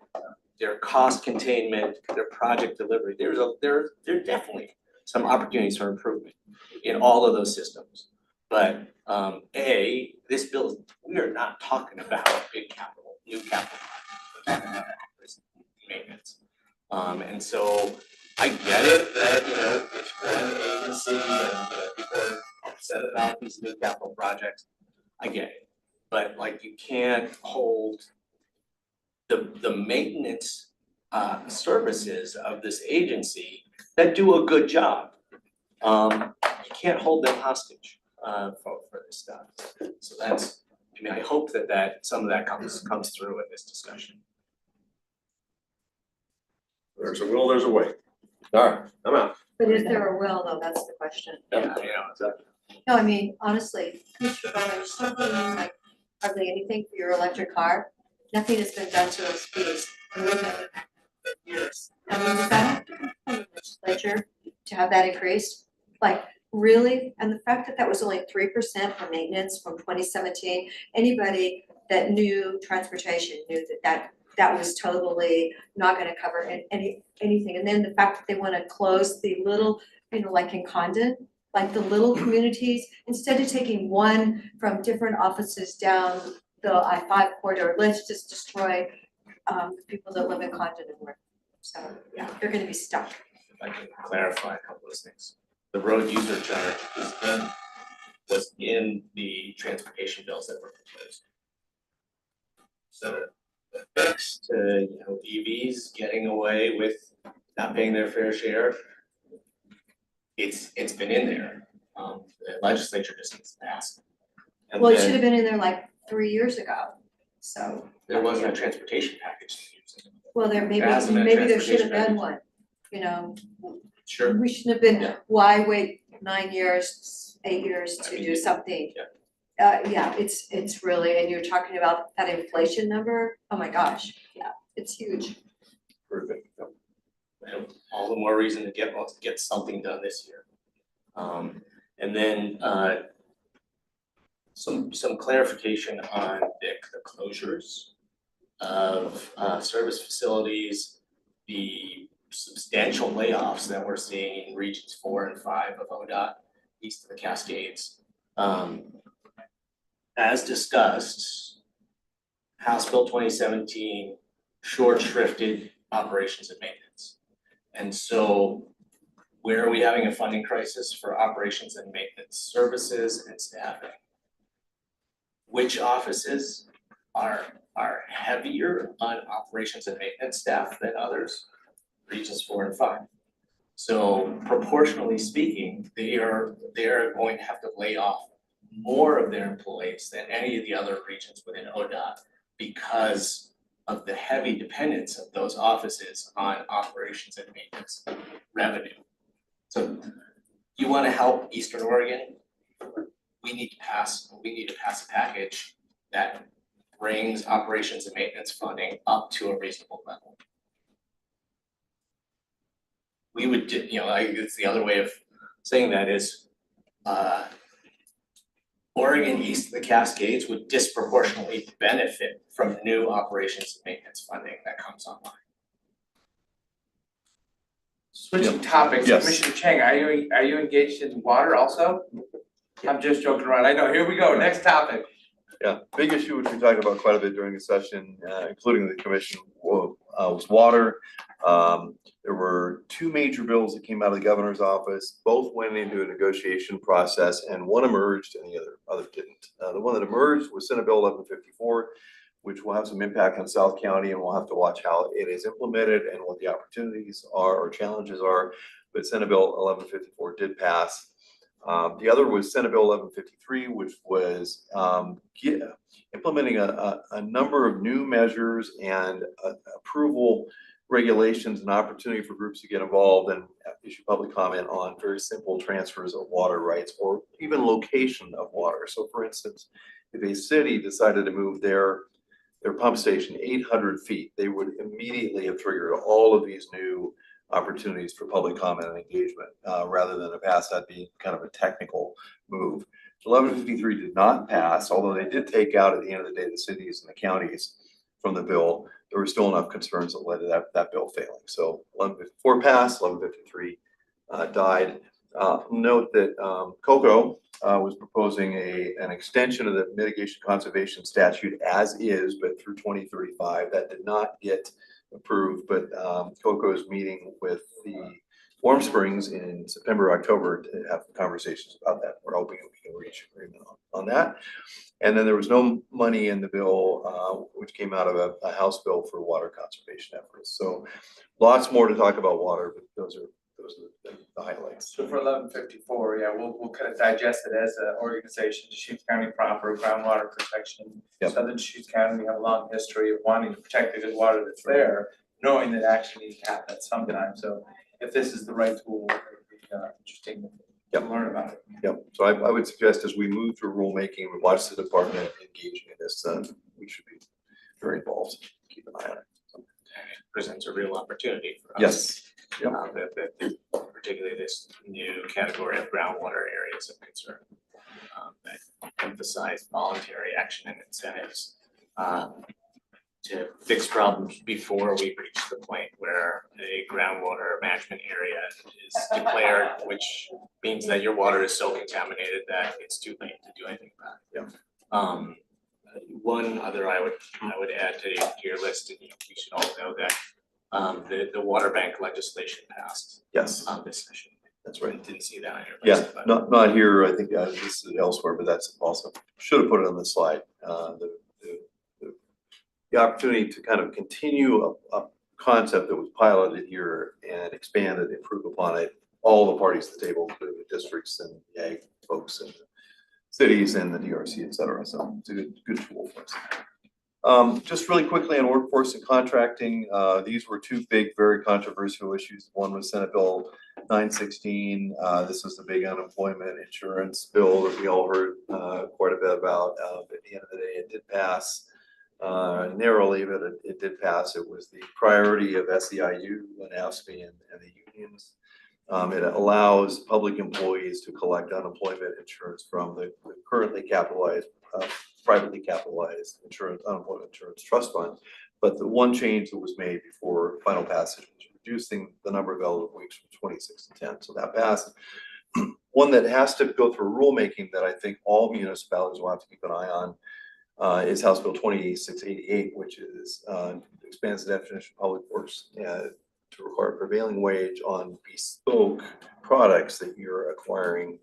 Speaker 6: their cost containment, their project delivery. There are definitely some opportunities for improvement in all of those systems. But this bill, we are not talking about new capital projects, maintenance. And so I get it that, you know, it's one agency and people are upset about these new capital projects. I get it. But like, you can't hold the maintenance services of this agency that do a good job. You can't hold them hostage for this stuff. So that's, I mean, I hope that some of that comes through in this discussion.
Speaker 7: There's a will, there's a way. All right, I'm out.
Speaker 2: But is there a will though, that's the question.
Speaker 6: Yeah, you know, exactly.
Speaker 2: No, I mean, honestly, Commissioner Bowman, you're still putting in like hardly anything for your electric car. Nothing has been done to those fees. And we've been years. I mean, does that have to come from the legislature to have that increased? Like, really? And the fact that that was only 3% for maintenance from 2017, anybody that knew transportation knew that was totally not gonna cover anything. And then the fact that they wanna close the little, you know, like in Condon, like the little communities, instead of taking one from different offices down the I-5 corridor, let's just destroy the people that live in Condon and work. So, yeah, they're gonna be stuck.
Speaker 6: If I can clarify a couple of things. The road user charge was in the transportation bills that were proposed. So the fix to, you know, EVs getting away with not paying their fair share, it's been in there. The legislature just needs to pass it. And
Speaker 2: Well, it
Speaker 6: then
Speaker 2: should have been in there like 3 years ago, so.
Speaker 6: there wasn't a transportation package to use.
Speaker 2: Well, there
Speaker 6: There hasn't been a
Speaker 2: maybe there should have
Speaker 6: transportation
Speaker 2: been one, you know,
Speaker 6: Sure.
Speaker 2: we shouldn't have been,
Speaker 6: Yeah.
Speaker 2: why wait 9 years, 8 years to do something? Yeah, it's really, and you're talking about that inflation number, oh my gosh, yeah, it's huge.
Speaker 6: Perfect. All the more reason to get something done this year. And then some clarification on the closures. of service facilities, the substantial layoffs that we're seeing in regions 4 and 5 of ODOT east of the Cascades. As discussed, House Bill 2017 short shrifted operations and maintenance. And so where are we having a funding crisis for operations and maintenance services and staffing? Which offices are heavier on operations and maintenance staff than others? Regions 4 and 5. So proportionally speaking, they are going to have to lay off more of their employees than any of the other regions within ODOT because of the heavy dependence of those offices on operations and maintenance revenue. So you want to help Eastern Oregon? We need to pass a package that brings operations and maintenance funding up to a reasonable level. We would, it's the other way of saying that is, Oregon east of the Cascades would disproportionately benefit from new operations and maintenance funding that comes online.
Speaker 1: Switching topics,
Speaker 4: Yes.
Speaker 1: Commissioner Chang, are you engaged in water also? I'm just joking around, I know, here we go, next topic.
Speaker 4: Yeah, big issue which we talked about quite a bit during the session, including the commission, was water. There were two major bills that came out of the governor's office. Both went into a negotiation process, and one emerged and the other didn't. The one that emerged was Senate Bill 1154, which will have some impact on South County, and we'll have to watch how it is implemented and what the opportunities are or challenges are. But Senate Bill 1154 did pass. The other was Senate Bill 1153, which was implementing a number of new measures and approval regulations and opportunity for groups to get involved and issue public comment on very simple transfers of water rights or even location of water. So for instance, if a city decided to move their pump station 800 feet, they would immediately have triggered all of these new opportunities for public comment and engagement, rather than a pass. That'd be kind of a technical move. 1153 did not pass, although they did take out at the end of the day the cities and the counties from the bill. There were still enough concerns that led to that bill failing. So 1154 passed, 1153 died. Note that COCO was proposing an extension of the mitigation conservation statute as is, but through 2035. That did not get approved, but COCO is meeting with the Warm Springs in September, October to have conversations about that. We're hoping we can reach agreement on that. And then there was no money in the bill, which came out of a House bill for water conservation efforts. So lots more to talk about water, but those are the highlights.
Speaker 1: So for 1154, yeah, we'll kind of digest it as an organization, Deschutes County proper, groundwater protection.
Speaker 4: Yep.
Speaker 1: Southern Deschutes County, we have a long history of wanting to protect the good water that's there, knowing that action needs to happen at some time. So if this is the right tool, it would be interesting to learn about it.
Speaker 4: Yep. So I would suggest as we move through rulemaking, we watch the department engaging in this, we should be very involved. Keep an eye on it.
Speaker 6: And it presents a real opportunity for us.
Speaker 4: Yes. Yep.
Speaker 6: Particularly this new category of groundwater areas of concern that emphasize voluntary action and incentives to fix problems before we reach the point where a groundwater management area is declared, which means that your water is so contaminated that it's too late to do anything about it.
Speaker 4: Yeah.
Speaker 6: One other I would add to your list, and we should all know that the water bank legislation passed
Speaker 4: Yes.
Speaker 6: on this session.
Speaker 4: That's right.
Speaker 6: Didn't see that on your
Speaker 4: Yeah,
Speaker 6: list, but
Speaker 4: not here. I think this is elsewhere, but that's also, should have put it on the slide. The opportunity to kind of continue a concept that was piloted here and expand it, improve upon it. All the parties at the table, including the districts and the ag folks and the cities and the DRC, et cetera. So it's a good tool for us. Just really quickly on workforce and contracting, these were two big, very controversial issues. One was Senate Bill 916. This was the big unemployment insurance bill that we all heard quite a bit about. At the end of the day, it did pass narrowly, but it did pass. It was the priority of SEIU and AFSCME and the unions. It allows public employees to collect unemployment insurance from the currently capitalized, privately capitalized unemployment insurance trust fund But the one change that was made before final passage was reducing the number of eligible weeks from 26 to 10. So that passed. One that has to go through rulemaking that I think all municipalities will have to keep an eye on is House Bill 2688, which is expands the definition of public works to require prevailing wage on bespoke products that you're acquiring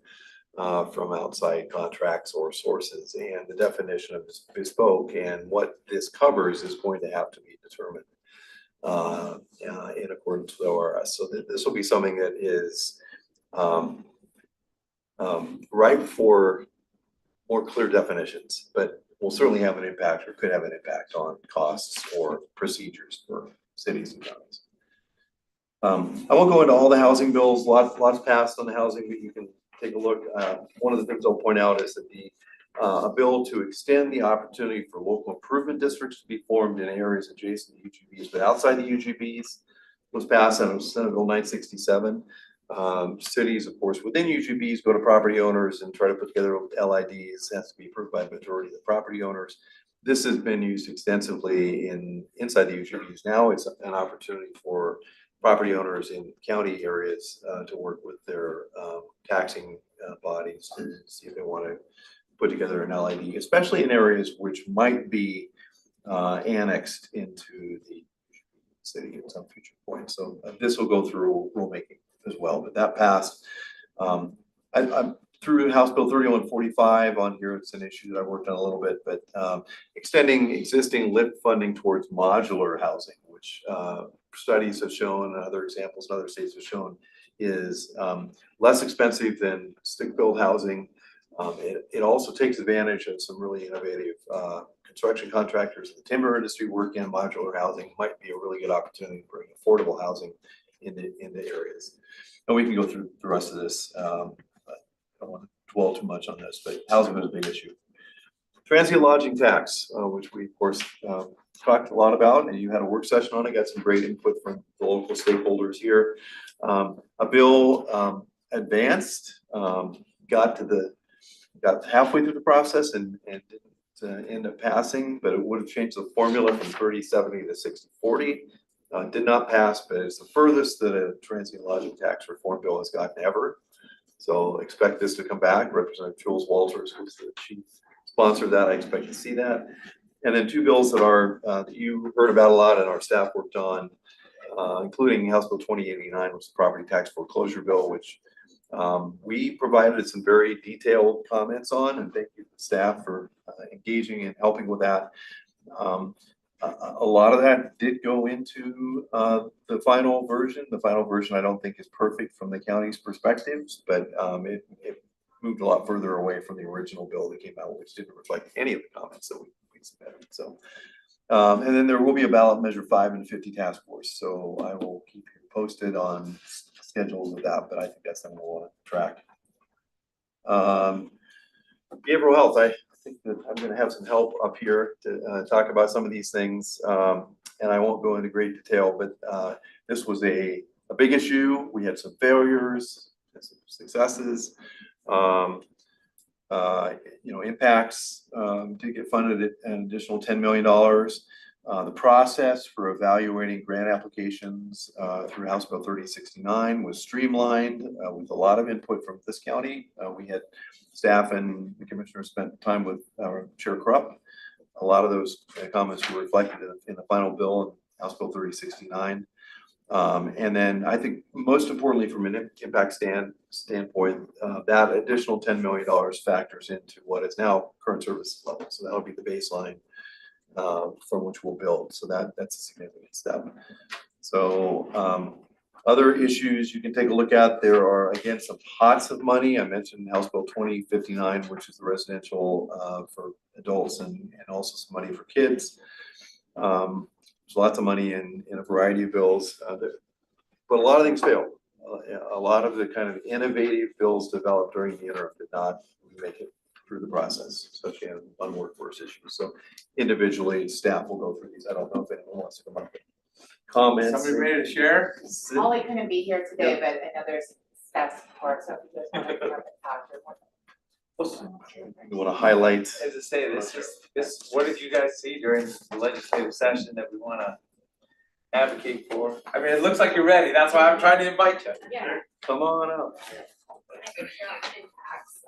Speaker 4: from outside contracts or sources. And the definition of bespoke and what this covers is going to have to be determined in accordance with ORS. So this will be something that is ripe for more clear definitions, but will certainly have an impact or could have an impact on costs or procedures for cities and counties. I won't go into all the housing bills, lots passed on the housing, but you can take a look. One of the things I'll point out is that a bill to extend the opportunity for local improvement districts to be formed in areas adjacent to UGBs, but outside the UGBs was passed on Senate Bill 967. Cities, of course, within UGBs go to property owners and try to put together LIDs. It has to be approved by the majority of the property owners. This has been used extensively inside the UGBs. Now it's an opportunity for property owners in county areas to work with their taxing bodies to see if they want to put together an LID, especially in areas which might be annexed into the city at some future point. So this will go through rulemaking as well, but that passed. I'm through House Bill 3145 on here. It's an issue that I worked on a little bit, but extending existing LIP funding towards modular housing, which studies have shown and other examples in other states have shown is less expensive than stick-built housing. It also takes advantage of some really innovative construction contractors in the timber industry work in modular housing. Might be a really good opportunity to bring affordable housing into areas. And we can go through the rest of this. I don't want to dwell too much on this, but housing is a big issue. Transient lodging tax, which we of course talked a lot about, and you had a work session on it, got some great input from the local stakeholders here. A bill advanced, got halfway through the process and didn't end up passing, but it would have changed the formula from 30/70 to 60/40. Did not pass, but it's the furthest that a transient lodging tax reform bill has gotten ever. So expect this to come back. Representative Jules Walters was the chief sponsor of that. I expect to see that. And then two bills that are that you heard about a lot and our staff worked on, including House Bill 2089, which is the property tax foreclosure bill, which we provided some very detailed comments on, and thank you to the staff for engaging and helping with that. A lot of that did go into the final version. The final version I don't think is perfect from the county's perspectives, but it moved a lot further away from the original bill that came out, which didn't reflect any of the comments that we submitted. So, and then there will be a ballot measure 5 and 50 task force. So I will keep you posted on schedules of that, but I think that's something we'll want to track. Behavioral health, I think that I'm going to have some help up here to talk about some of these things, and I won't go into great detail, but this was a big issue. We had some failures and some successes. Impacts did get funded at an additional $10 million. The process for evaluating grant applications through House Bill 3069 was streamlined with a lot of input from this county. We had staff and the commissioner spent time with Chair Krupp. A lot of those comments were reflected in the final bill in House Bill 3069. And then I think most importantly from an impact standpoint, that additional $10 million factors into what is now current services level. So that'll be the baseline from which we'll build. So that's a significant step. So other issues you can take a look at, there are again some pots of money. I mentioned House Bill 2059, which is the residential for adults and also some money for kids. There's lots of money in a variety of bills, but a lot of things failed. A lot of the kind of innovative bills developed during the interim did not make it through the process, especially on workforce issues. So individually, staff will go through these. I don't know if anyone wants to come up with comments.
Speaker 1: Somebody ready to share?
Speaker 5: Holly couldn't be here today, but I know there's staff support, so if you just want to come up and talk, you're more
Speaker 4: You wanna highlight?
Speaker 1: As I say, this, what did you guys see during the legislative session that we wanna advocate for? I mean, it looks like you're ready, that's why I'm trying to invite you.
Speaker 5: Yeah.
Speaker 4: Come on up.
Speaker 8: Impacts.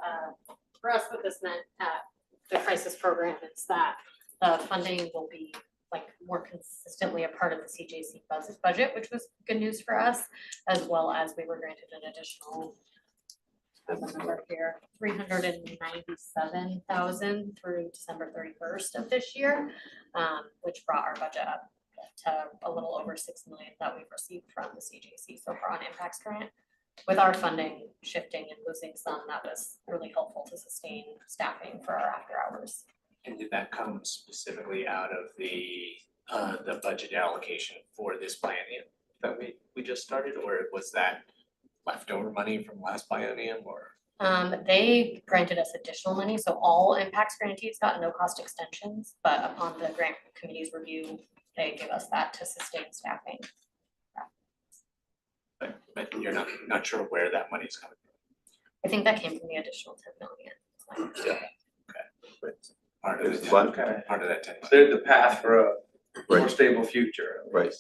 Speaker 8: For us, what this meant at the crisis program is that the funding will be like more consistently a part of the CJC budget, which was good news for us, as well as we were granted an additional number here, 397,000 through December 31st of this year, which brought our budget up to a little over 6 million that we've received from the CJC so far on impacts grant. With our funding shifting and losing some, that was really helpful to sustain staffing for our after hours.
Speaker 6: And did that come specifically out of the budget allocation for this biennium that we just started, or was that leftover money from last biennium, or?
Speaker 8: They granted us additional money, so all impacts grantees got no cost extensions, but upon the grant committee's review, they give us that to sustain staffing.
Speaker 6: But you're not sure where that money is coming
Speaker 8: I think that came from the additional 10 million.
Speaker 6: from. Part of
Speaker 4: It's
Speaker 6: it,
Speaker 4: fun.
Speaker 1: Okay.
Speaker 6: part of that 10 million.
Speaker 1: Cleared the path for a more
Speaker 4: Right.
Speaker 1: stable future.
Speaker 4: Right.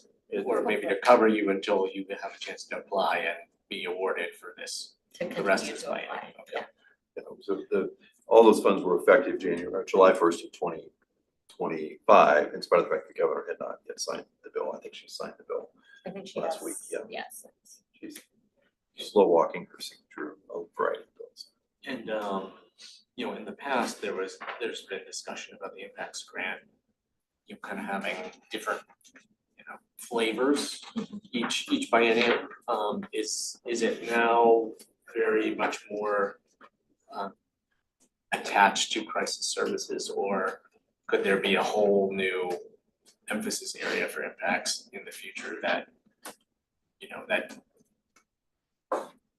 Speaker 6: Or maybe to cover you until you have a chance to apply and be awarded for this,
Speaker 8: To
Speaker 6: the rest
Speaker 8: continue
Speaker 6: of the
Speaker 8: to
Speaker 6: biennium.
Speaker 8: apply.
Speaker 6: Okay.
Speaker 4: So all those funds were effective July 1st of 2025, in spite of the fact the governor had not yet signed the bill. I think she signed the bill.
Speaker 8: I think she
Speaker 4: Last
Speaker 8: has,
Speaker 4: week, yeah.
Speaker 8: yes.
Speaker 4: She's slow walking her signature of variety of bills.
Speaker 6: And, you know, in the past, there's been discussion about the impacts grant, you know, kind of having different, you know, flavors each biennium. Is it now very much more attached to crisis services, or could there be a whole new emphasis area for impacts in the future that, you know, that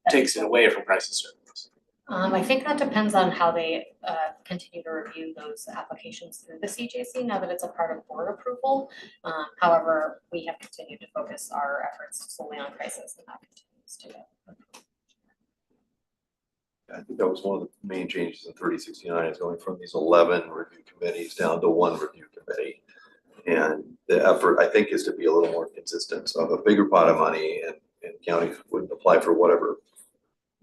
Speaker 6: takes it away from crisis services?
Speaker 8: I think that depends on how they continue to review those applications through the CJC now that it's a part of board approval. However, we have continued to focus our efforts solely on crisis, and that continues to.
Speaker 4: I think that was one of the main changes in 3069 is going from these 11 review committees down to one review committee. And the effort, I think, is to be a little more consistent. So have a bigger pot of money, and counties would apply for whatever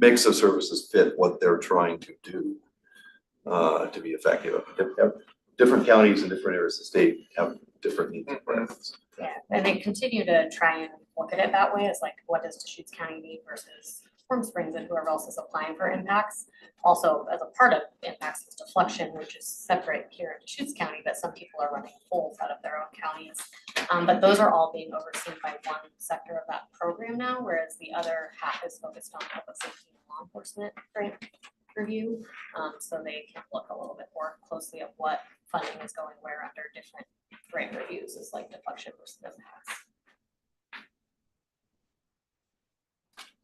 Speaker 4: mix of services fit what they're trying to do to be effective. Different counties in different areas of the state have different needs and requirements.
Speaker 8: Yeah, and they continue to try and look at it that way as like, what does Deschutes County need versus Warm Springs and whoever else is applying for impacts. Also, as a part of impacts is deflection, which is separate here in Deschutes County, but some people are running polls out of their own counties. But those are all being overseen by one sector of that program now, whereas the other half is focused on public safety and law enforcement grant review. So they can look a little bit more closely at what funding is going where under different grant reviews is like deflection versus impacts.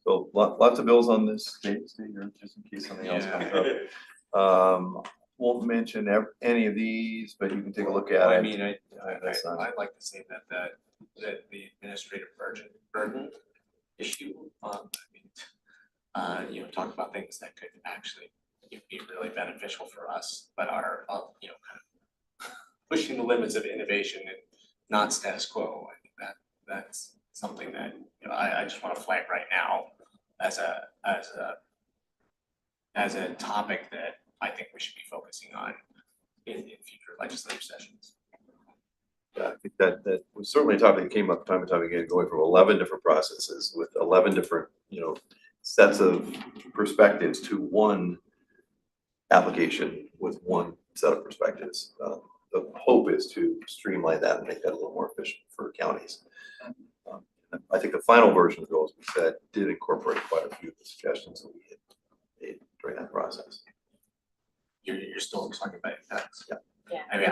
Speaker 4: So lots of bills on this, stay here just in case something else comes up. Won't mention any of these, but you can take a look at it.
Speaker 6: I mean,
Speaker 4: That's not-
Speaker 6: I'd like to say that the administrative burden issue, you know, talk about things that could actually be really beneficial for us, but are, you know, kind of pushing the limits of innovation and not status quo. I think that's something that, you know, I just want to flag right now as a topic that I think we should be focusing on in future legislative sessions.
Speaker 4: Yeah, I think that was certainly a topic that came up time and time again, going from 11 different processes with 11 different, you know, sets of perspectives to one application with one set of perspectives. The hope is to streamline that and make that a little more efficient for counties. I think the final version of the bill, as we said, did incorporate quite a few of the suggestions that we had made during that process.
Speaker 6: You're still talking about impacts.
Speaker 4: Yeah.
Speaker 8: Yeah.
Speaker 6: I mean,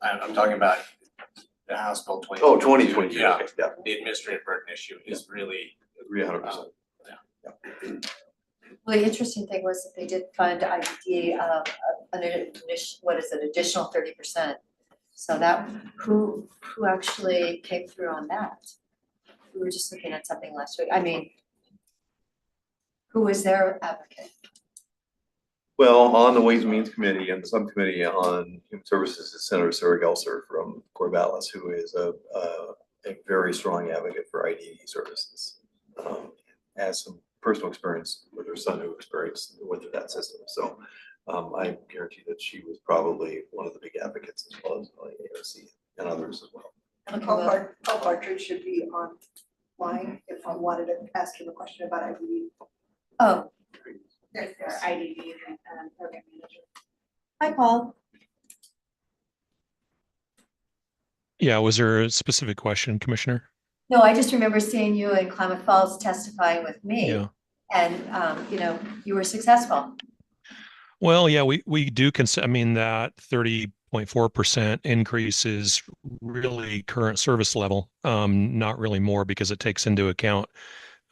Speaker 6: I'm talking about the House Bill 20.
Speaker 4: Oh, 2020,
Speaker 6: Yeah,
Speaker 4: okay, yeah,
Speaker 6: the administrative burden issue is really,
Speaker 4: agree 100%.
Speaker 2: Well, the interesting thing was that they did fund IDD, additional 30%. So that, who actually came through on that? We were just looking at something last week. I mean, who was their advocate?
Speaker 4: Well, on the Ways and Means Committee and the subcommittee on Human Services is Senator Sarah Gelser from Corvallis, who is a very strong advocate for IDE services. Has some personal experience with her son who went through that system. So I guarantee that she was probably one of the big advocates as well as AOC and others as well.
Speaker 9: Paul Partridge should be online if I wanted to ask him a question about IDE.
Speaker 2: Oh,
Speaker 8: There's their IDD and program manager.
Speaker 2: hi, Paul.
Speaker 10: Yeah, was there a specific question, Commissioner?
Speaker 2: No, I just remember seeing you in Klamath Falls testifying with me.
Speaker 10: Yeah.
Speaker 2: And, you know, you were successful.
Speaker 10: Well, yeah, we do consider, I mean, that 30.4% increase is really current service level, not really more because it takes into account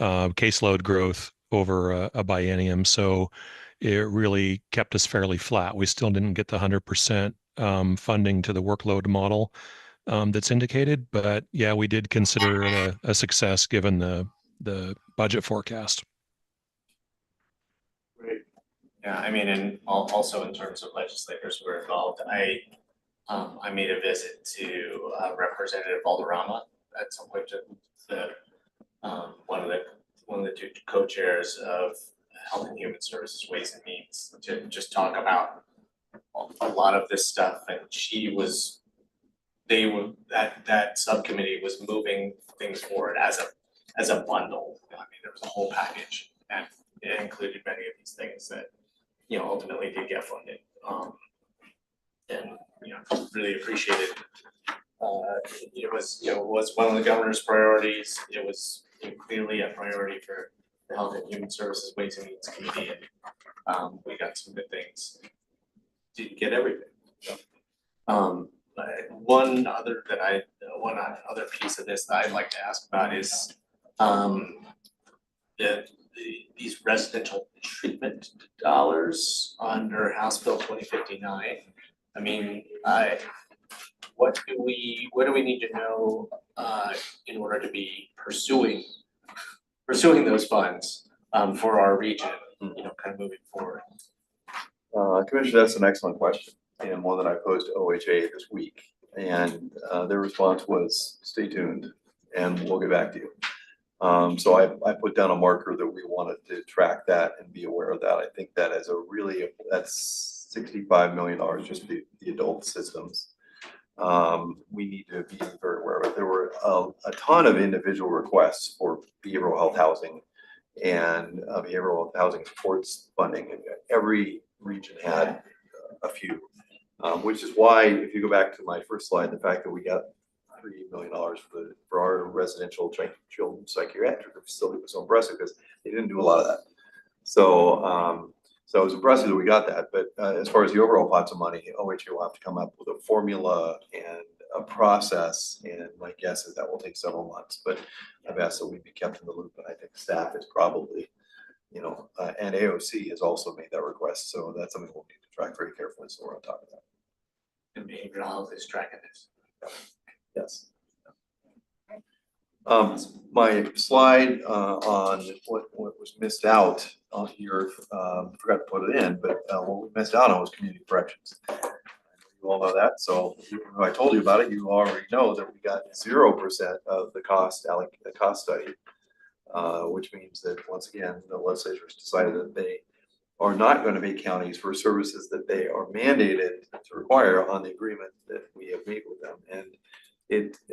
Speaker 10: caseload growth over a biennium. So it really kept us fairly flat. We still didn't get the 100% funding to the workload model that's indicated, but yeah, we did consider it a success given the budget forecast.
Speaker 6: Great. Yeah, I mean, and also in terms of legislators who were involved, I made a visit to Representative Valderrama at some point to the one of the two co-chairs of Health and Human Services Ways and Means to just talk about a lot of this stuff. And that subcommittee was moving things forward as a bundle. I mean, there was a whole package and it included many of these things that, you know, ultimately did get funded. And, you know, really appreciated. It was one of the governor's priorities. It was clearly a priority for the Health and Human Services Ways and Means Committee, and we got some good things. Didn't get everything. But one other piece of this that I'd like to ask about is these residential treatment dollars under House Bill 2059. I mean, what do we need to know in order to be pursuing those funds for our region, you know, kind of moving forward?
Speaker 4: Commissioner, that's an excellent question and one that I posed to OHA this week. And their response was, stay tuned and we'll get back to you. So I put down a marker that we wanted to track that and be aware of that. I think that as that's $65 million just the adult systems. We need to be very aware of it. There were a ton of individual requests for behavioral health housing and behavioral health housing supports funding. And every region had a few, which is why, if you go back to my first slide, the fact that we got $3 million for our residential children's psychiatric facility was so impressive because they didn't do a lot of that. So so it was impressive that we got that, but as far as the overall pots of money, OHA will have to come up with a formula and a process, and my guess is that will take several months, but I've asked that we be kept in the loop, and I think staff is probably, you know, and AOC has also made that request, so that's something we'll need to track very carefully, so we're on top of that.
Speaker 6: And behavioral health is tracking this.
Speaker 4: Yes. My slide on what was missed out on here, forgot to put it in, but what we missed out on was community corrections. You all know that, so if I told you about it, you already know that we got 0% of the cost study, which means that once again, the legislatures decided that they are not going to be counties for services that they are mandated to require on the agreement that we have made with them. And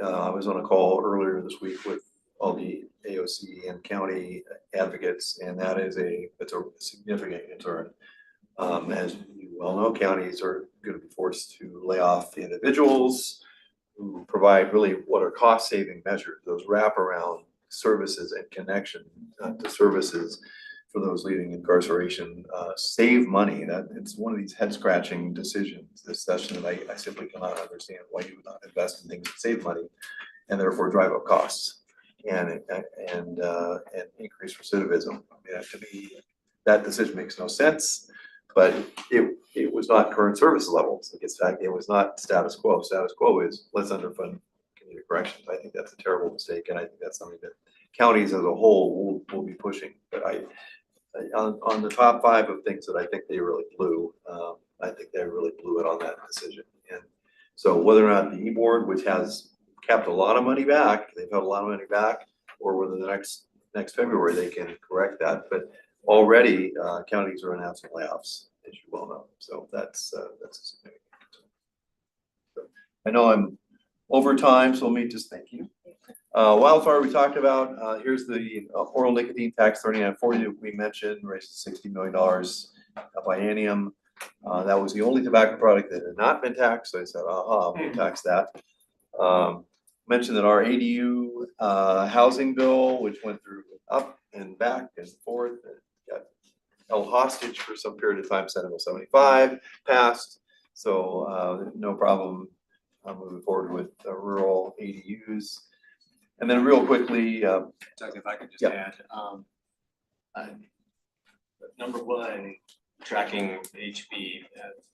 Speaker 4: I was on a call earlier this week with all the AOC and county advocates, and it's a significant concern. As you well know, counties are going to be forced to lay off the individuals who provide really what are cost-saving measures, those wraparound services and connection to services for those leaving incarceration, save money. That it's one of these head-scratching decisions this session that I simply cannot understand why you would not invest in things that save money and therefore drive up costs and increase recidivism. I mean, to me, that decision makes no sense. But it was not current service levels. It was not status quo. Status quo is let's underfund community corrections. I think that's a terrible mistake, and I think that's something that counties as a whole will be pushing. But on the top 5 of things that I think they really blew, I think they really blew it on that decision. And so whether or not the E-board, which has kept a lot of money back, they've held a lot of money back, or whether the next February they can correct that. But already counties are announcing layoffs, as you well know. So that's a significant. So I know I'm over time, so let me just thank you. Wildfire we talked about. Here's the oral nicotine tax 3940 that we mentioned, raised to $60 million biennium. That was the only tobacco product that had not been taxed. So I said, we'll tax that. Mentioned that our ADU housing bill, which went through up and back and forth, and got held hostage for some period of time, Senate Bill 75 passed. So no problem moving forward with rural ADUs. And then real quickly,
Speaker 6: Doug, if I could just add, number one, tracking HB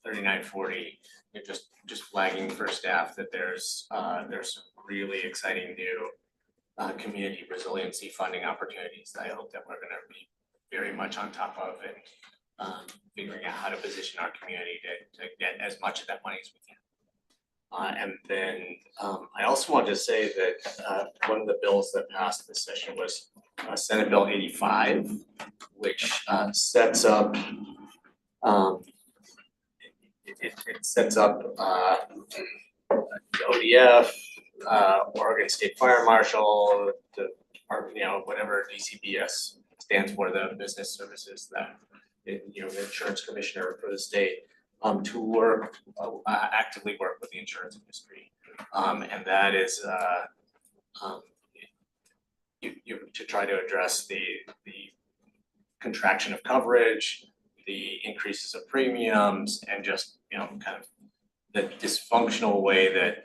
Speaker 6: 3940, you're just flagging for staff that there's some really exciting new community resiliency funding opportunities that I hope that we're going to be very much on top of, and figuring out how to position our community to get as much of that money as we can. And then I also wanted to say that one of the bills that passed this session was Senate Bill 85, which sets up it sets up ODF, Oregon State Fire Marshal, whatever DCBS stands for, the business services that the insurance commissioner for the state, to work actively work with the insurance industry, and that is to try to address the contraction of coverage, the increases of premiums, and just kind of the dysfunctional way that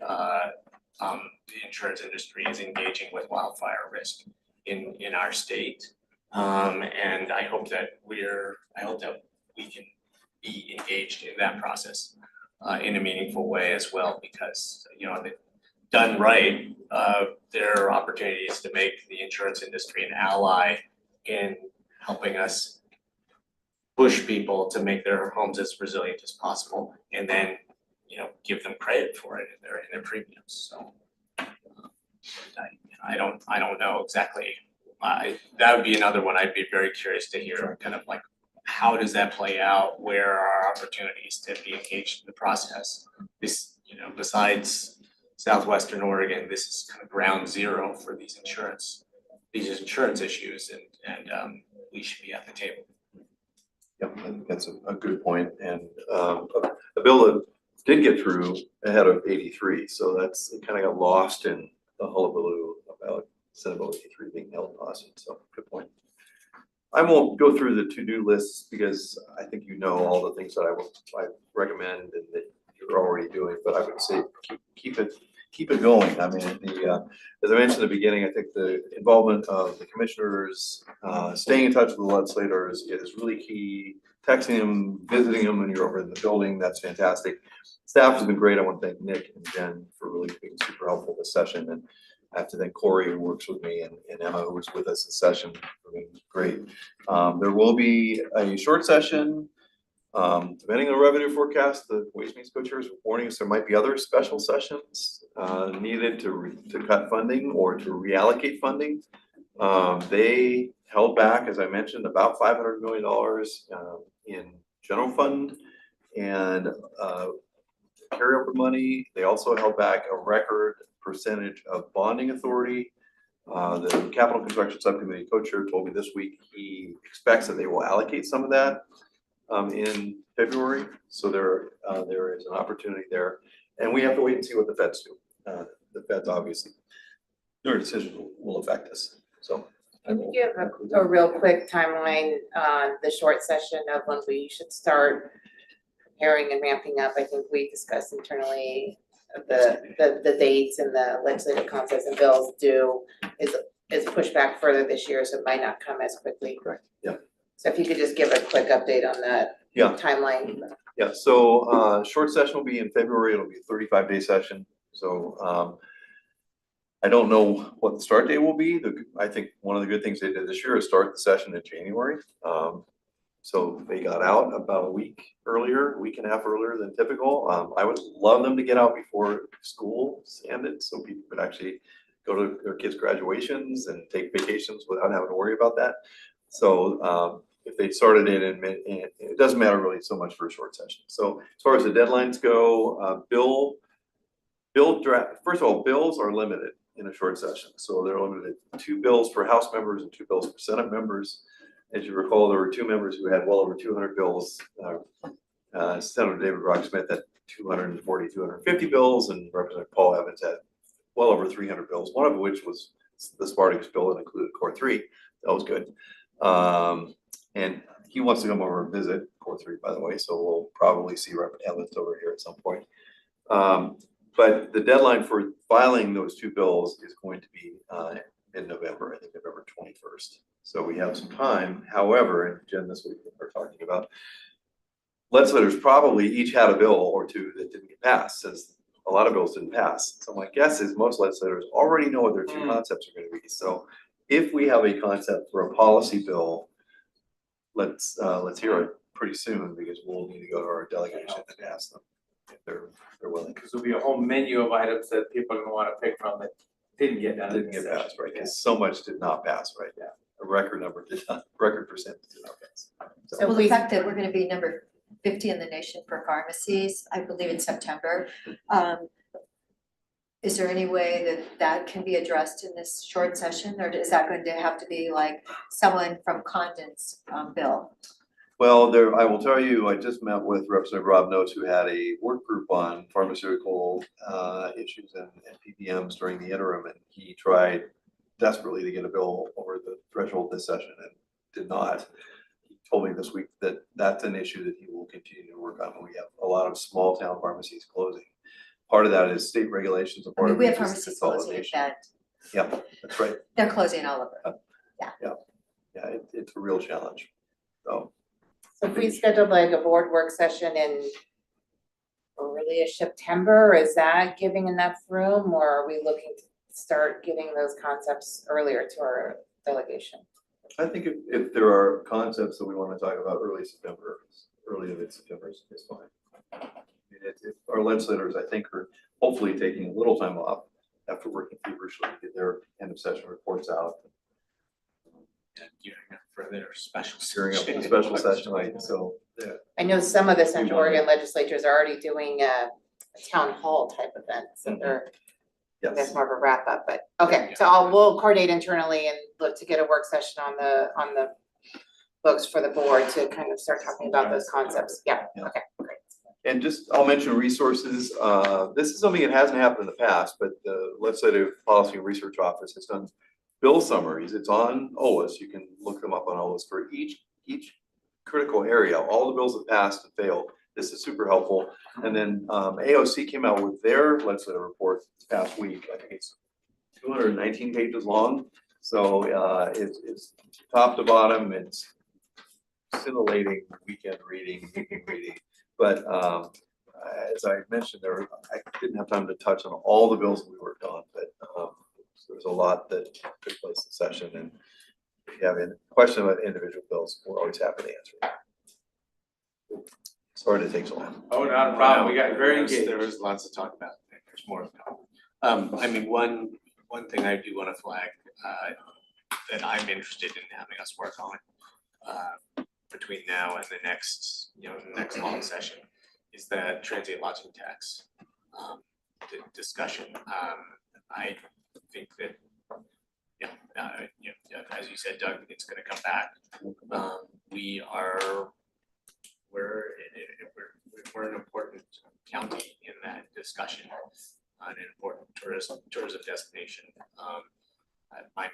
Speaker 6: the insurance industry is engaging with wildfire risk in our state. And I hope that we can be engaged in that process in a meaningful way as well, because done right, there are opportunities to make the insurance industry an ally in helping us push people to make their homes as resilient as possible, and then give them credit for it in their premiums. So I don't know exactly. That would be another one I'd be very curious to hear, kind of like, how does that play out? Where are opportunities to be engaged in the process? This, besides Southwestern Oregon, this is kind of ground zero for these insurance issues, and we should be at the table.
Speaker 4: Yep, I think that's a good point. And a bill that did get through ahead of 83, so it kind of got lost in the hullabaloo about Senate Bill 83 being held hostage. So good point. I won't go through the to-do lists because I think all the things that I recommend and that you're already doing, but I would say keep it going. I mean, as I mentioned at the beginning, I think the involvement of the commissioners, staying in touch with the legislators is really key. Texting them, visiting them when you're over in the building, that's fantastic. Staff has been great. I want to thank Nick and Jen for really being super helpful this session. And I have to thank Corey, who works with me, and Emma, who was with us this session, for being great. There will be a short session, depending on the revenue forecast. The Ways and Means co-chairs are warning us there might be other special sessions needed to cut funding or to reallocate funding. They held back, as I mentioned, about $500 million in general fund and carryover money. They also held back a record percentage of bonding authority. The Capital Construction Subcommittee co-chair told me this week he expects that they will allocate some of that in February. So there is an opportunity there, and we have to wait and see what the Feds do. The Feds, obviously, their decision will affect us. So
Speaker 5: Can you give a real quick timeline on the short session of when we should start preparing and ramping up? I think we discussed internally the dates and the legislative concepts and bills is pushed back further this year, so it might not come as quickly.
Speaker 4: Correct. Yeah.
Speaker 5: So if you could just give a quick update on that timeline.
Speaker 4: Yeah. So short session will be in February. It'll be a 35-day session. So I don't know what the start date will be. I think one of the good things they did this year is start the session in January. So they got out about a week and a half earlier than typical. I would love them to get out before school ended, so people could actually go to their kids' graduations and take vacations without having to worry about that. So if they started it in mid, it doesn't matter really so much for a short session. So as far as the deadlines go, bill draft, first of all, bills are limited in a short session. So they're limited to 2 bills for House members and 2 bills for Senate members. As you recall, there were 2 members who had well over 200 bills. Senator David Rock-Smith had 240, 250 bills, and Representative Paul Evans had well over 300 bills, one of which was the Spartacus bill that included Core 3. That was good. And he wants to come over and visit Core 3, by the way, so we'll probably see Representative Evans over here at some point. But the deadline for filing those 2 bills is going to be in November, I think November 21st. So we have some time. However, and Jen, this week we're talking about, legislators probably each had a bill or 2 that didn't get passed, since a lot of bills didn't pass. So my guess is most legislators already know what their 2 concepts are going to be. So if we have a concept for a policy bill, let's hear it pretty soon, because we'll need to go to our delegation and ask them if they're willing.
Speaker 1: Because there'll be a whole menu of items that people are gonna wanna pick from that didn't get done.
Speaker 4: Didn't get passed, right? Because so much did not pass, right?
Speaker 1: Yeah.
Speaker 4: A record number did not, record percent did not pass.
Speaker 5: So
Speaker 2: Well, the fact that we're gonna be number 50 in the nation for pharmacies, I believe in September. Is there any way that can be addressed in this short session, or is that going to have to be like someone from Condon's bill?
Speaker 4: Well, I will tell you, I just met with Representative Rob Notes, who had a work group on pharmaceutical issues and PBMs during the interim, and he tried desperately to get a bill over the threshold this session and did not. He told me this week that that's an issue that he will continue to work on. We have a lot of small town pharmacies closing. Part of that is state regulations, and
Speaker 2: I
Speaker 4: part
Speaker 2: mean,
Speaker 4: of
Speaker 2: we
Speaker 4: it
Speaker 2: have
Speaker 4: is
Speaker 2: pharmacies closing at
Speaker 4: consolidation.
Speaker 2: that,
Speaker 4: Yeah, that's right.
Speaker 2: they're closing all over.
Speaker 4: Yeah, it's a real challenge. So
Speaker 5: So if we scheduled like a board work session in early-ish September, is that giving enough room, or are we looking to start getting those concepts earlier to our delegation?
Speaker 4: I think if there are concepts that we want to talk about early to mid-September is fine. I mean, our legislators, I think, are hopefully taking a little time off after working feverishly to get their end of session reports out.
Speaker 6: And gearing up for their special
Speaker 4: Gearing up for the
Speaker 6: session.
Speaker 4: special session, right? So, yeah.
Speaker 5: I know some of the Central Oregon legislatures are already doing a town hall type event, so they're, that's
Speaker 4: Yes.
Speaker 5: more of a wrap up, but, okay, so we'll coordinate internally and look to get a work session on the books for the board to kind of start talking about those concepts, yeah,
Speaker 4: Yeah.
Speaker 5: okay, great.
Speaker 4: And just, I'll mention resources. This is something that hasn't happened in the past, but the Legislative Policy and Research Office has done bill summaries. It's on OLS. You can look them up on OLS for each critical area, all the bills that passed and failed. This is super helpful. And then AOC came out with their legislative report this past week. I think it's 219 pages long. So it's top to bottom. It's scintillating weekend reading, evening reading. But as I mentioned, I didn't have time to touch on all the bills that we worked on, but there's a lot that took place in session. And if you have a question about individual bills, we're always happy to answer. Sorry to take so long.
Speaker 1: Oh, not a problem, we got very engaged.
Speaker 6: There was lots to talk about, there's more to come. I mean, one thing I do wanna flag, that I'm interested in having us work on, between now and the next long session, is that transient lodging tax, discussion. I think that, as you said, Doug, it's gonna come back. We're an important county in that discussion, an important tourism destination. I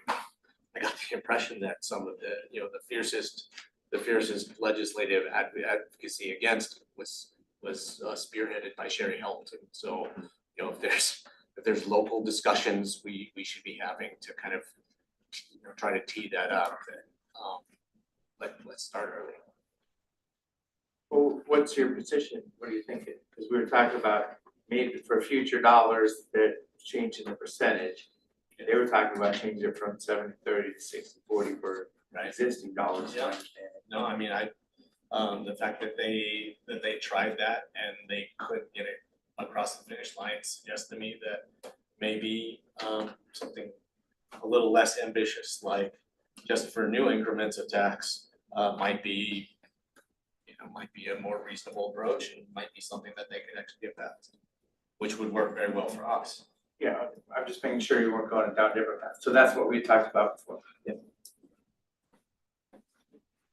Speaker 6: got the impression that some of the fiercest legislative advocacy against was spearheaded by Sherry Hamilton. So, if there's local discussions we should be having to kind of try to tee that up, let's start early.
Speaker 1: Well, what's your position? What are you thinking? Because we were talking about maybe for future dollars that changing the percentage. They were talking about changing it from 70-30 to 60-40 for
Speaker 6: Right.
Speaker 1: existing dollars,
Speaker 6: Yeah.
Speaker 1: my understanding.
Speaker 6: No, I mean, the fact that they tried that and they couldn't get it across the finish line suggests to me that maybe, something a little less ambitious, like just for new increments of tax, might be, might be a more reasonable approach and might be something that they could actually get past, which would work very well for us.
Speaker 1: Yeah, I'm just making sure you weren't going down different paths. So that's what we talked about before. Yeah.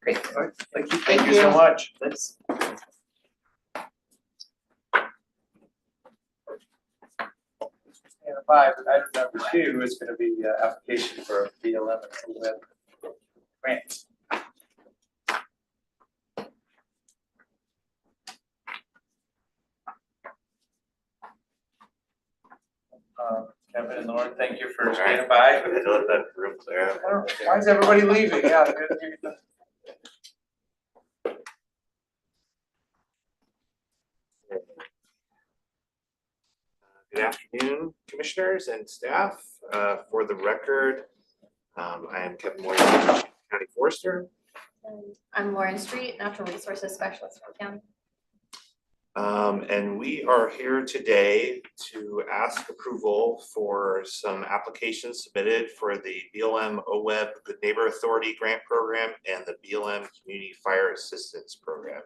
Speaker 5: Great.
Speaker 1: All right, thank you
Speaker 5: Thank
Speaker 1: so
Speaker 5: you.
Speaker 1: much.
Speaker 5: Thanks.
Speaker 1: And five, item number 2 is gonna be application for BLM and OLED grants. Kevin and Lauren, thank you for standing by.
Speaker 7: I had to let that room clear out.
Speaker 1: Why is everybody leaving? Yeah.
Speaker 11: Good afternoon, commissioners and staff. For the record, I am Kevin Moyer, County Forester.
Speaker 12: I'm Lauren Street, Natural Resources Specialist for the county.
Speaker 11: And we are here today to ask approval for some applications submitted for the BLM OWEB Good Neighbor Authority Grant Program and the BLM Community Fire Assistance Program,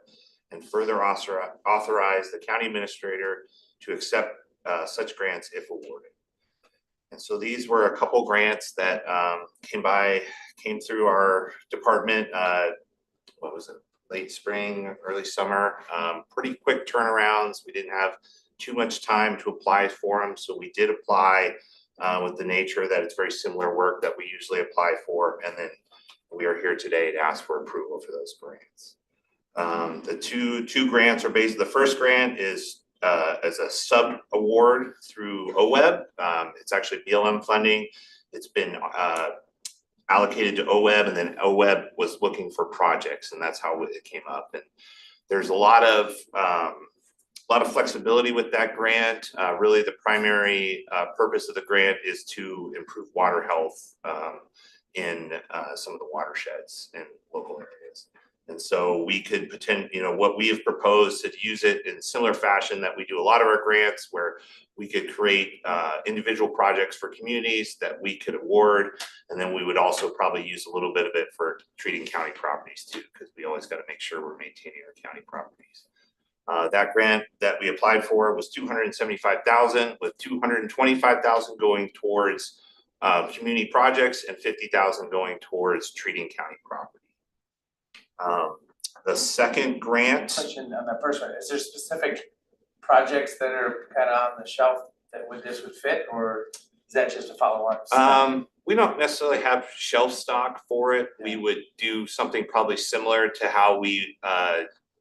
Speaker 11: and further authorize the county administrator to accept such grants if awarded. And so these were a couple grants that came through our department, what was it, late spring, early summer, pretty quick turnarounds. We didn't have too much time to apply for them, so we did apply with the nature that it's very similar work that we usually apply for, and then we are here today to ask for approval for those grants. The two grants are based, the first grant is as a sub award through OWEB. It's actually BLM funding. It's been allocated to OWEB, and then OWEB was looking for projects, and that's how it came up. And there's a lot of flexibility with that grant. Really, the primary purpose of the grant is to improve water health in some of the watersheds in local areas. And so we could what we have proposed to use it in similar fashion that we do a lot of our grants, where we could create individual projects for communities that we could award. And then we would also probably use a little bit of it for treating county properties too, because we always got to make sure we're maintaining our county properties. That grant that we applied for was $275,000, with $225,000 going towards community projects and $50,000 going towards treating county property. The second grant.
Speaker 1: Question on that first one, is there specific projects that are kind of on the shelf that this would fit, or is that just a follow-on?
Speaker 11: We don't necessarily have shelf stock for it. We would do something probably similar to how we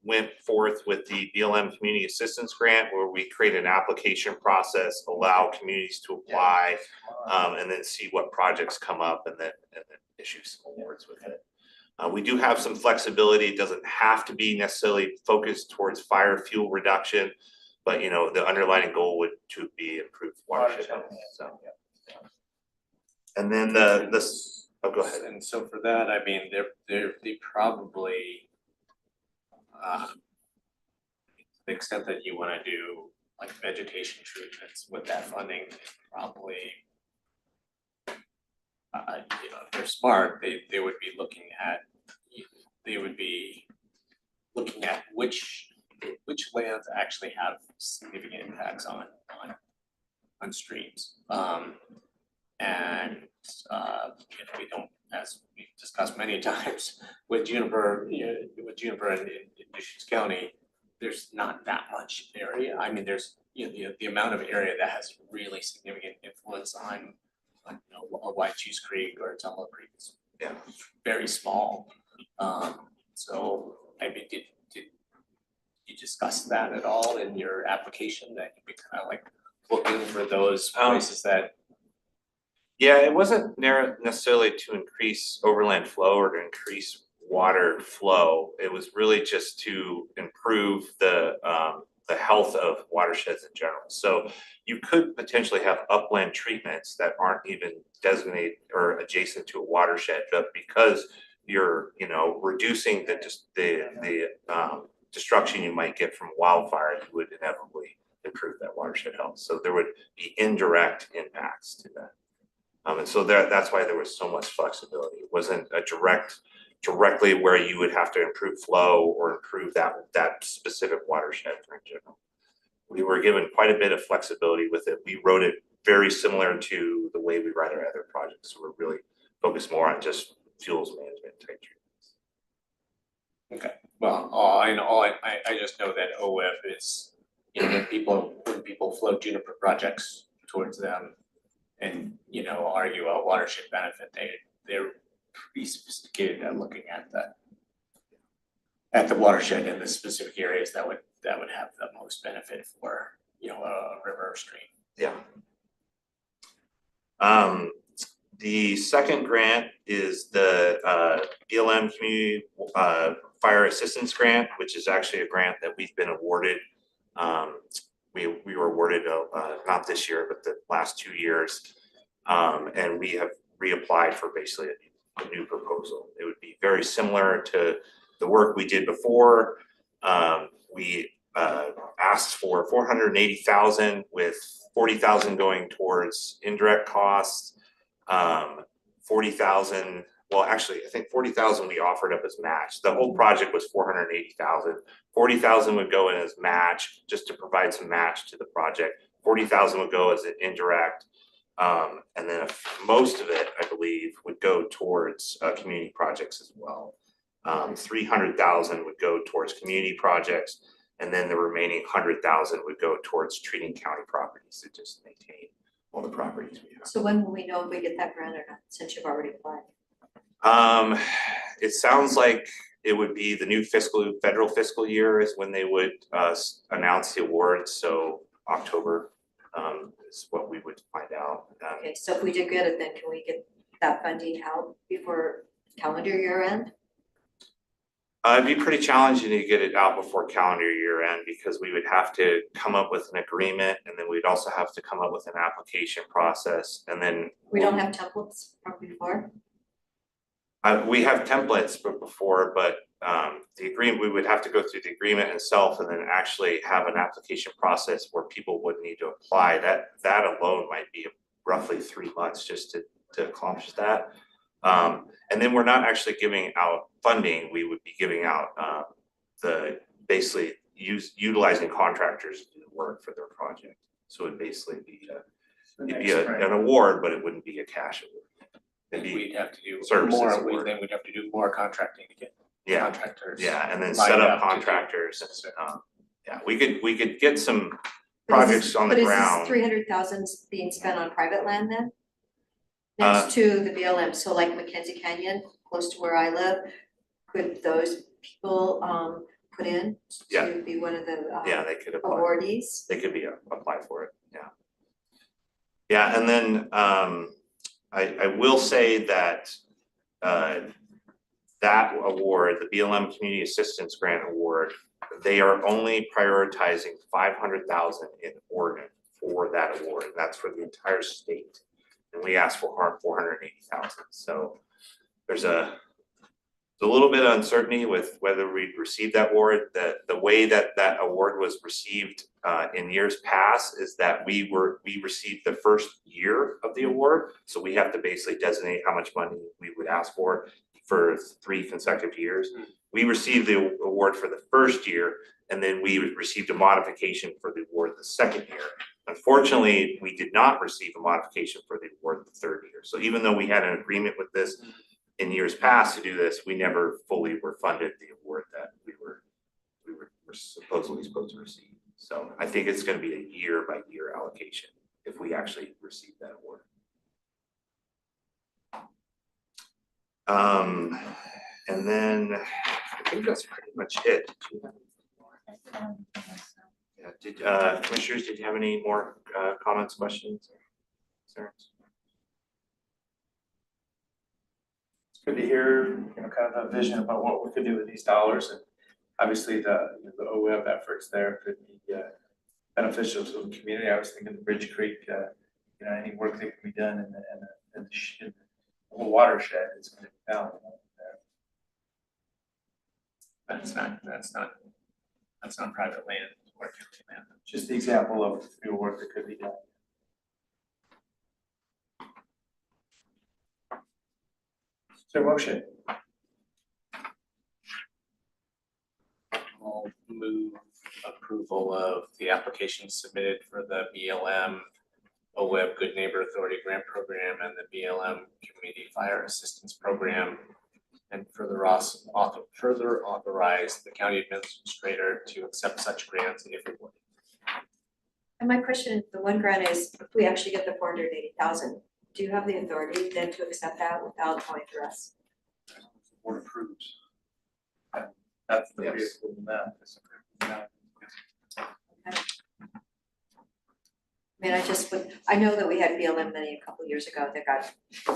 Speaker 11: went forth with the BLM Community Assistance Grant, where we create an application process, allow communities to apply, and then see what projects come up, and then issue some awards with it. We do have some flexibility. It doesn't have to be necessarily focused towards fire fuel reduction, but the underlying goal would to be improved watershed health. So, and then go ahead.
Speaker 6: And so for that, I mean, they probably, to the extent that you want to do like vegetation treatments with that funding, probably, if they're smart, they would be looking at which lands actually have significant impacts on streams. And we don't, as we've discussed many times with Juniper, with Juniper in Deschutes County, there's not that much area. I mean, there's the amount of area that has really significant influence on a White Shoes Creek or Tumble Creek is very small. So I mean, did you discuss that at all in your application, that you'd be kind of like looking for those places that?
Speaker 11: Yeah, it wasn't necessarily to increase overland flow or to increase water flow. It was really just to improve the the health of watersheds in general. So you could potentially have upland treatments that aren't even designated or adjacent to a watershed, but because you're, you know, reducing the destruction you might get from wildfire, you would inevitably improve that watershed health. So there would be indirect impacts to that. And so that's why there was so much flexibility. It wasn't a directly where you would have to improve flow or improve that specific watershed in general. We were given quite a bit of flexibility with it. We wrote it very similar to the way we write our other projects. So we're really focused more on just fuels management type treatments.
Speaker 6: Okay, well, I just know that OWEB is, you know, when people float Juniper projects towards them and, you know, argue a watershed benefit, they're pretty sophisticated at looking at the watershed in the specific areas that would have the most benefit for, you know, a river or stream.
Speaker 11: Yeah. The second grant is the BLM Community Fire Assistance Grant, which is actually a grant that we've been awarded. We were awarded not this year, but the last 2 years, and we have reapplied for basically a new proposal. It would be very similar to the work we did before. We asked for $480,000 with $40,000 going towards indirect costs. 40,000, well, actually, I think 40,000 we offered up as match. The whole project was 480,000. 40,000 would go in as match, just to provide some match to the project. 40,000 would go as an indirect. And then most of it, I believe, would go towards community projects as well. 300,000 would go towards community projects, and then the remaining 100,000 would go towards treating county properties to just maintain all the properties we have.
Speaker 2: So when will we know if we get that grant or not, since you've already applied?
Speaker 11: It sounds like it would be the new federal fiscal year is when they would announce the award. So October is what we would find out.
Speaker 2: Okay, so if we did get it, then can we get that funding out before calendar year end?
Speaker 11: It'd be pretty challenging to get it out before calendar year end because we would have to come up with an agreement, and then we'd also have to come up with an application process, and then
Speaker 2: We don't have templates from before?
Speaker 11: we have templates before, but the agreement, we would have to go through the agreement itself and then actually have an application process where people would need to apply. That alone might be roughly 3 months just to accomplish that. And then we're not actually giving out funding, we would be giving out basically utilizing contractors to do the work for their project. So it'd basically be an award, but it wouldn't be a cash award.
Speaker 6: We'd have to do
Speaker 11: services
Speaker 6: more,
Speaker 11: award.
Speaker 6: then we'd have to do more contracting to get contractors.
Speaker 11: Yeah, and then
Speaker 6: lined
Speaker 11: set up
Speaker 6: up to do-
Speaker 11: contractors, yeah, we could get some projects on the
Speaker 2: But is
Speaker 11: ground.
Speaker 2: this 300,000 being spent on private land then? Next to the BLM, so like Mackenzie Canyon, close to where I live, could those people put in
Speaker 11: Yeah.
Speaker 2: to be one of the
Speaker 11: Yeah, they could apply.
Speaker 2: awardees?
Speaker 11: They could apply for it, yeah. Yeah, and then I will say that that award, the BLM Community Assistance Grant Award, they are only prioritizing 500,000 in Oregon for that award, and that's for the entire state. And we asked for 480,000, so there's a little bit of uncertainty with whether we'd receive that award. The way that award was received in years past is that we received the first year of the award, so we have to basically designate how much money we would ask for 3 consecutive years. We received the award for the first year, and then we received a modification for the award the second year. Unfortunately, we did not receive a modification for the award the third year. So even though we had an agreement with this in years past to do this, we never fully were funded the award that we were supposedly supposed to receive. So I think it's going to be a year by year allocation if we actually receive that award. And then I think that's pretty much it. Yeah, commissioners, did you have any more comments, questions, or concerns?
Speaker 1: It's good to hear, kind of a vision about what we could do with these dollars, and obviously the OWEB efforts there could be beneficial to the community. I was thinking the Bridge Creek, any work that can be done in the whole watershed is going to be valuable there.
Speaker 6: That's not private land, it's work land.
Speaker 1: Just the example of real work that could be done. Is there a motion?
Speaker 6: I'll move approval of the application submitted for the BLM OWEB Good Neighbor Authority Grant Program and the BLM Community Fire Assistance Program, and further authorize the county administrator to accept such grants if it would.
Speaker 2: And my question, the one grant is, if we actually get the 480,000, do you have the authority then to accept that without going through us?
Speaker 1: The board approves. That's the
Speaker 6: Yes.
Speaker 1: vehicle in that.
Speaker 2: I mean, I know that we had BLM money a couple years ago that got,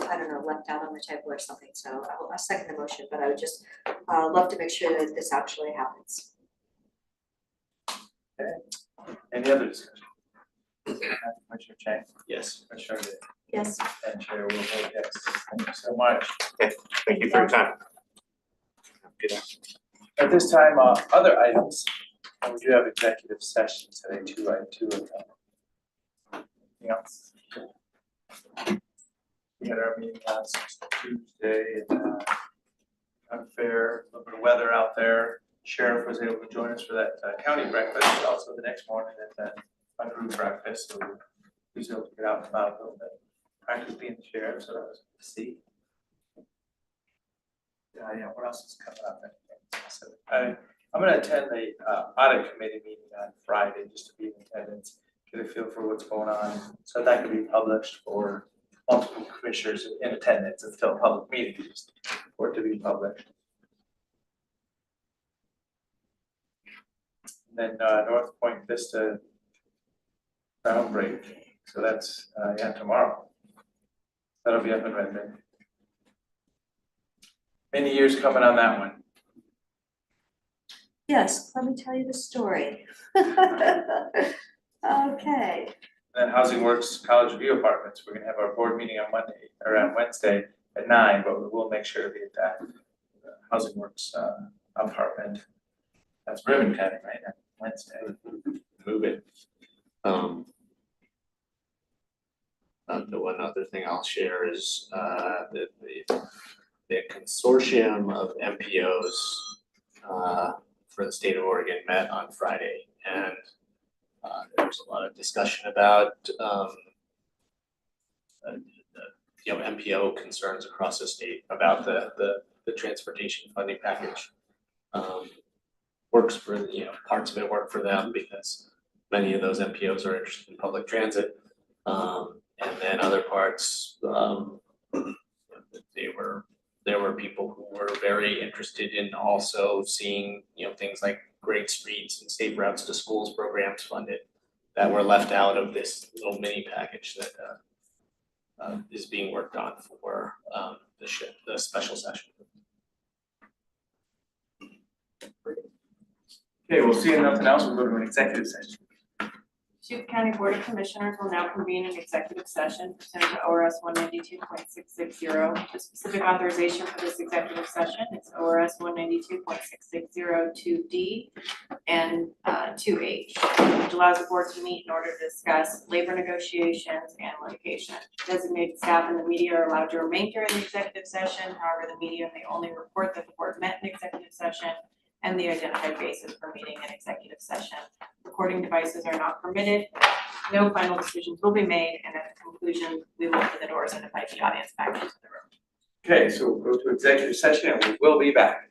Speaker 2: I don't know, left out on the table or something, so I'll second the motion, but I would just love to make sure that this actually happens.
Speaker 1: Okay. Any other discussion? Commissioner Chang,
Speaker 6: Yes.
Speaker 1: Commissioner Lee,
Speaker 2: Yes.
Speaker 1: and Chair will vote yes. Thank you so much.
Speaker 11: Thank you for your time. Good afternoon.
Speaker 1: At this time, other items, and we do have executive session today, two of them. Anything else? We had our meeting last Tuesday, and unfair, a little bit of weather out there. Sheriff was able to join us for that county breakfast, but also the next morning at that group breakfast, so he was able to get out and about a little bit. Practice being the sheriff, so that was good to see. Yeah, what else is coming up? So, I'm gonna attend the audit committee meeting on Friday, just to be in attendance, get a feel for what's going on. So that could be published for multiple commissioners in attendance. It's still a public meeting, just for it to be published. And then North Point Vista groundbreak, so that's tomorrow. That'll be up in Redmond. Many years coming on that one.
Speaker 2: Yes, let me tell you the story. Okay.
Speaker 1: Then Housing Works College View Apartments, we're gonna have our board meeting on Monday, or on Wednesday at 9, but we will make sure to be at that Housing Works apartment. That's ribbon cutting, right, on Wednesday.
Speaker 6: Move it. The one other thing I'll share is the consortium of MPOs for the state of Oregon met on Friday, and there was a lot of discussion about MPO concerns across the state about the transportation funding package. Works for, parts of it work for them because many of those MPOs are interested in public transit. And then other parts, there were people who were very interested in also seeing, things like great streets and safe routes to schools programs funded that were left out of this little mini package that is being worked on for the special session.
Speaker 1: Okay, we'll see you nothing else, we'll go to an executive session.
Speaker 13: Chute County Board of Commissioners will now convene an executive session pursuant to ORS 192.660. The specific authorization for this executive session is ORS 192.6602D and 2H, which allows the board to meet in order to discuss labor negotiations and litigation. Designated staff and the media are allowed to remain during the executive session. However, the media may only report that the board met in executive session and the identified basis for meeting an executive session. Recording devices are not permitted. No final decisions will be made, and at the conclusion, we will open the doors and invite the audience back into the room.
Speaker 1: Okay, so we'll go to executive session and we will be back.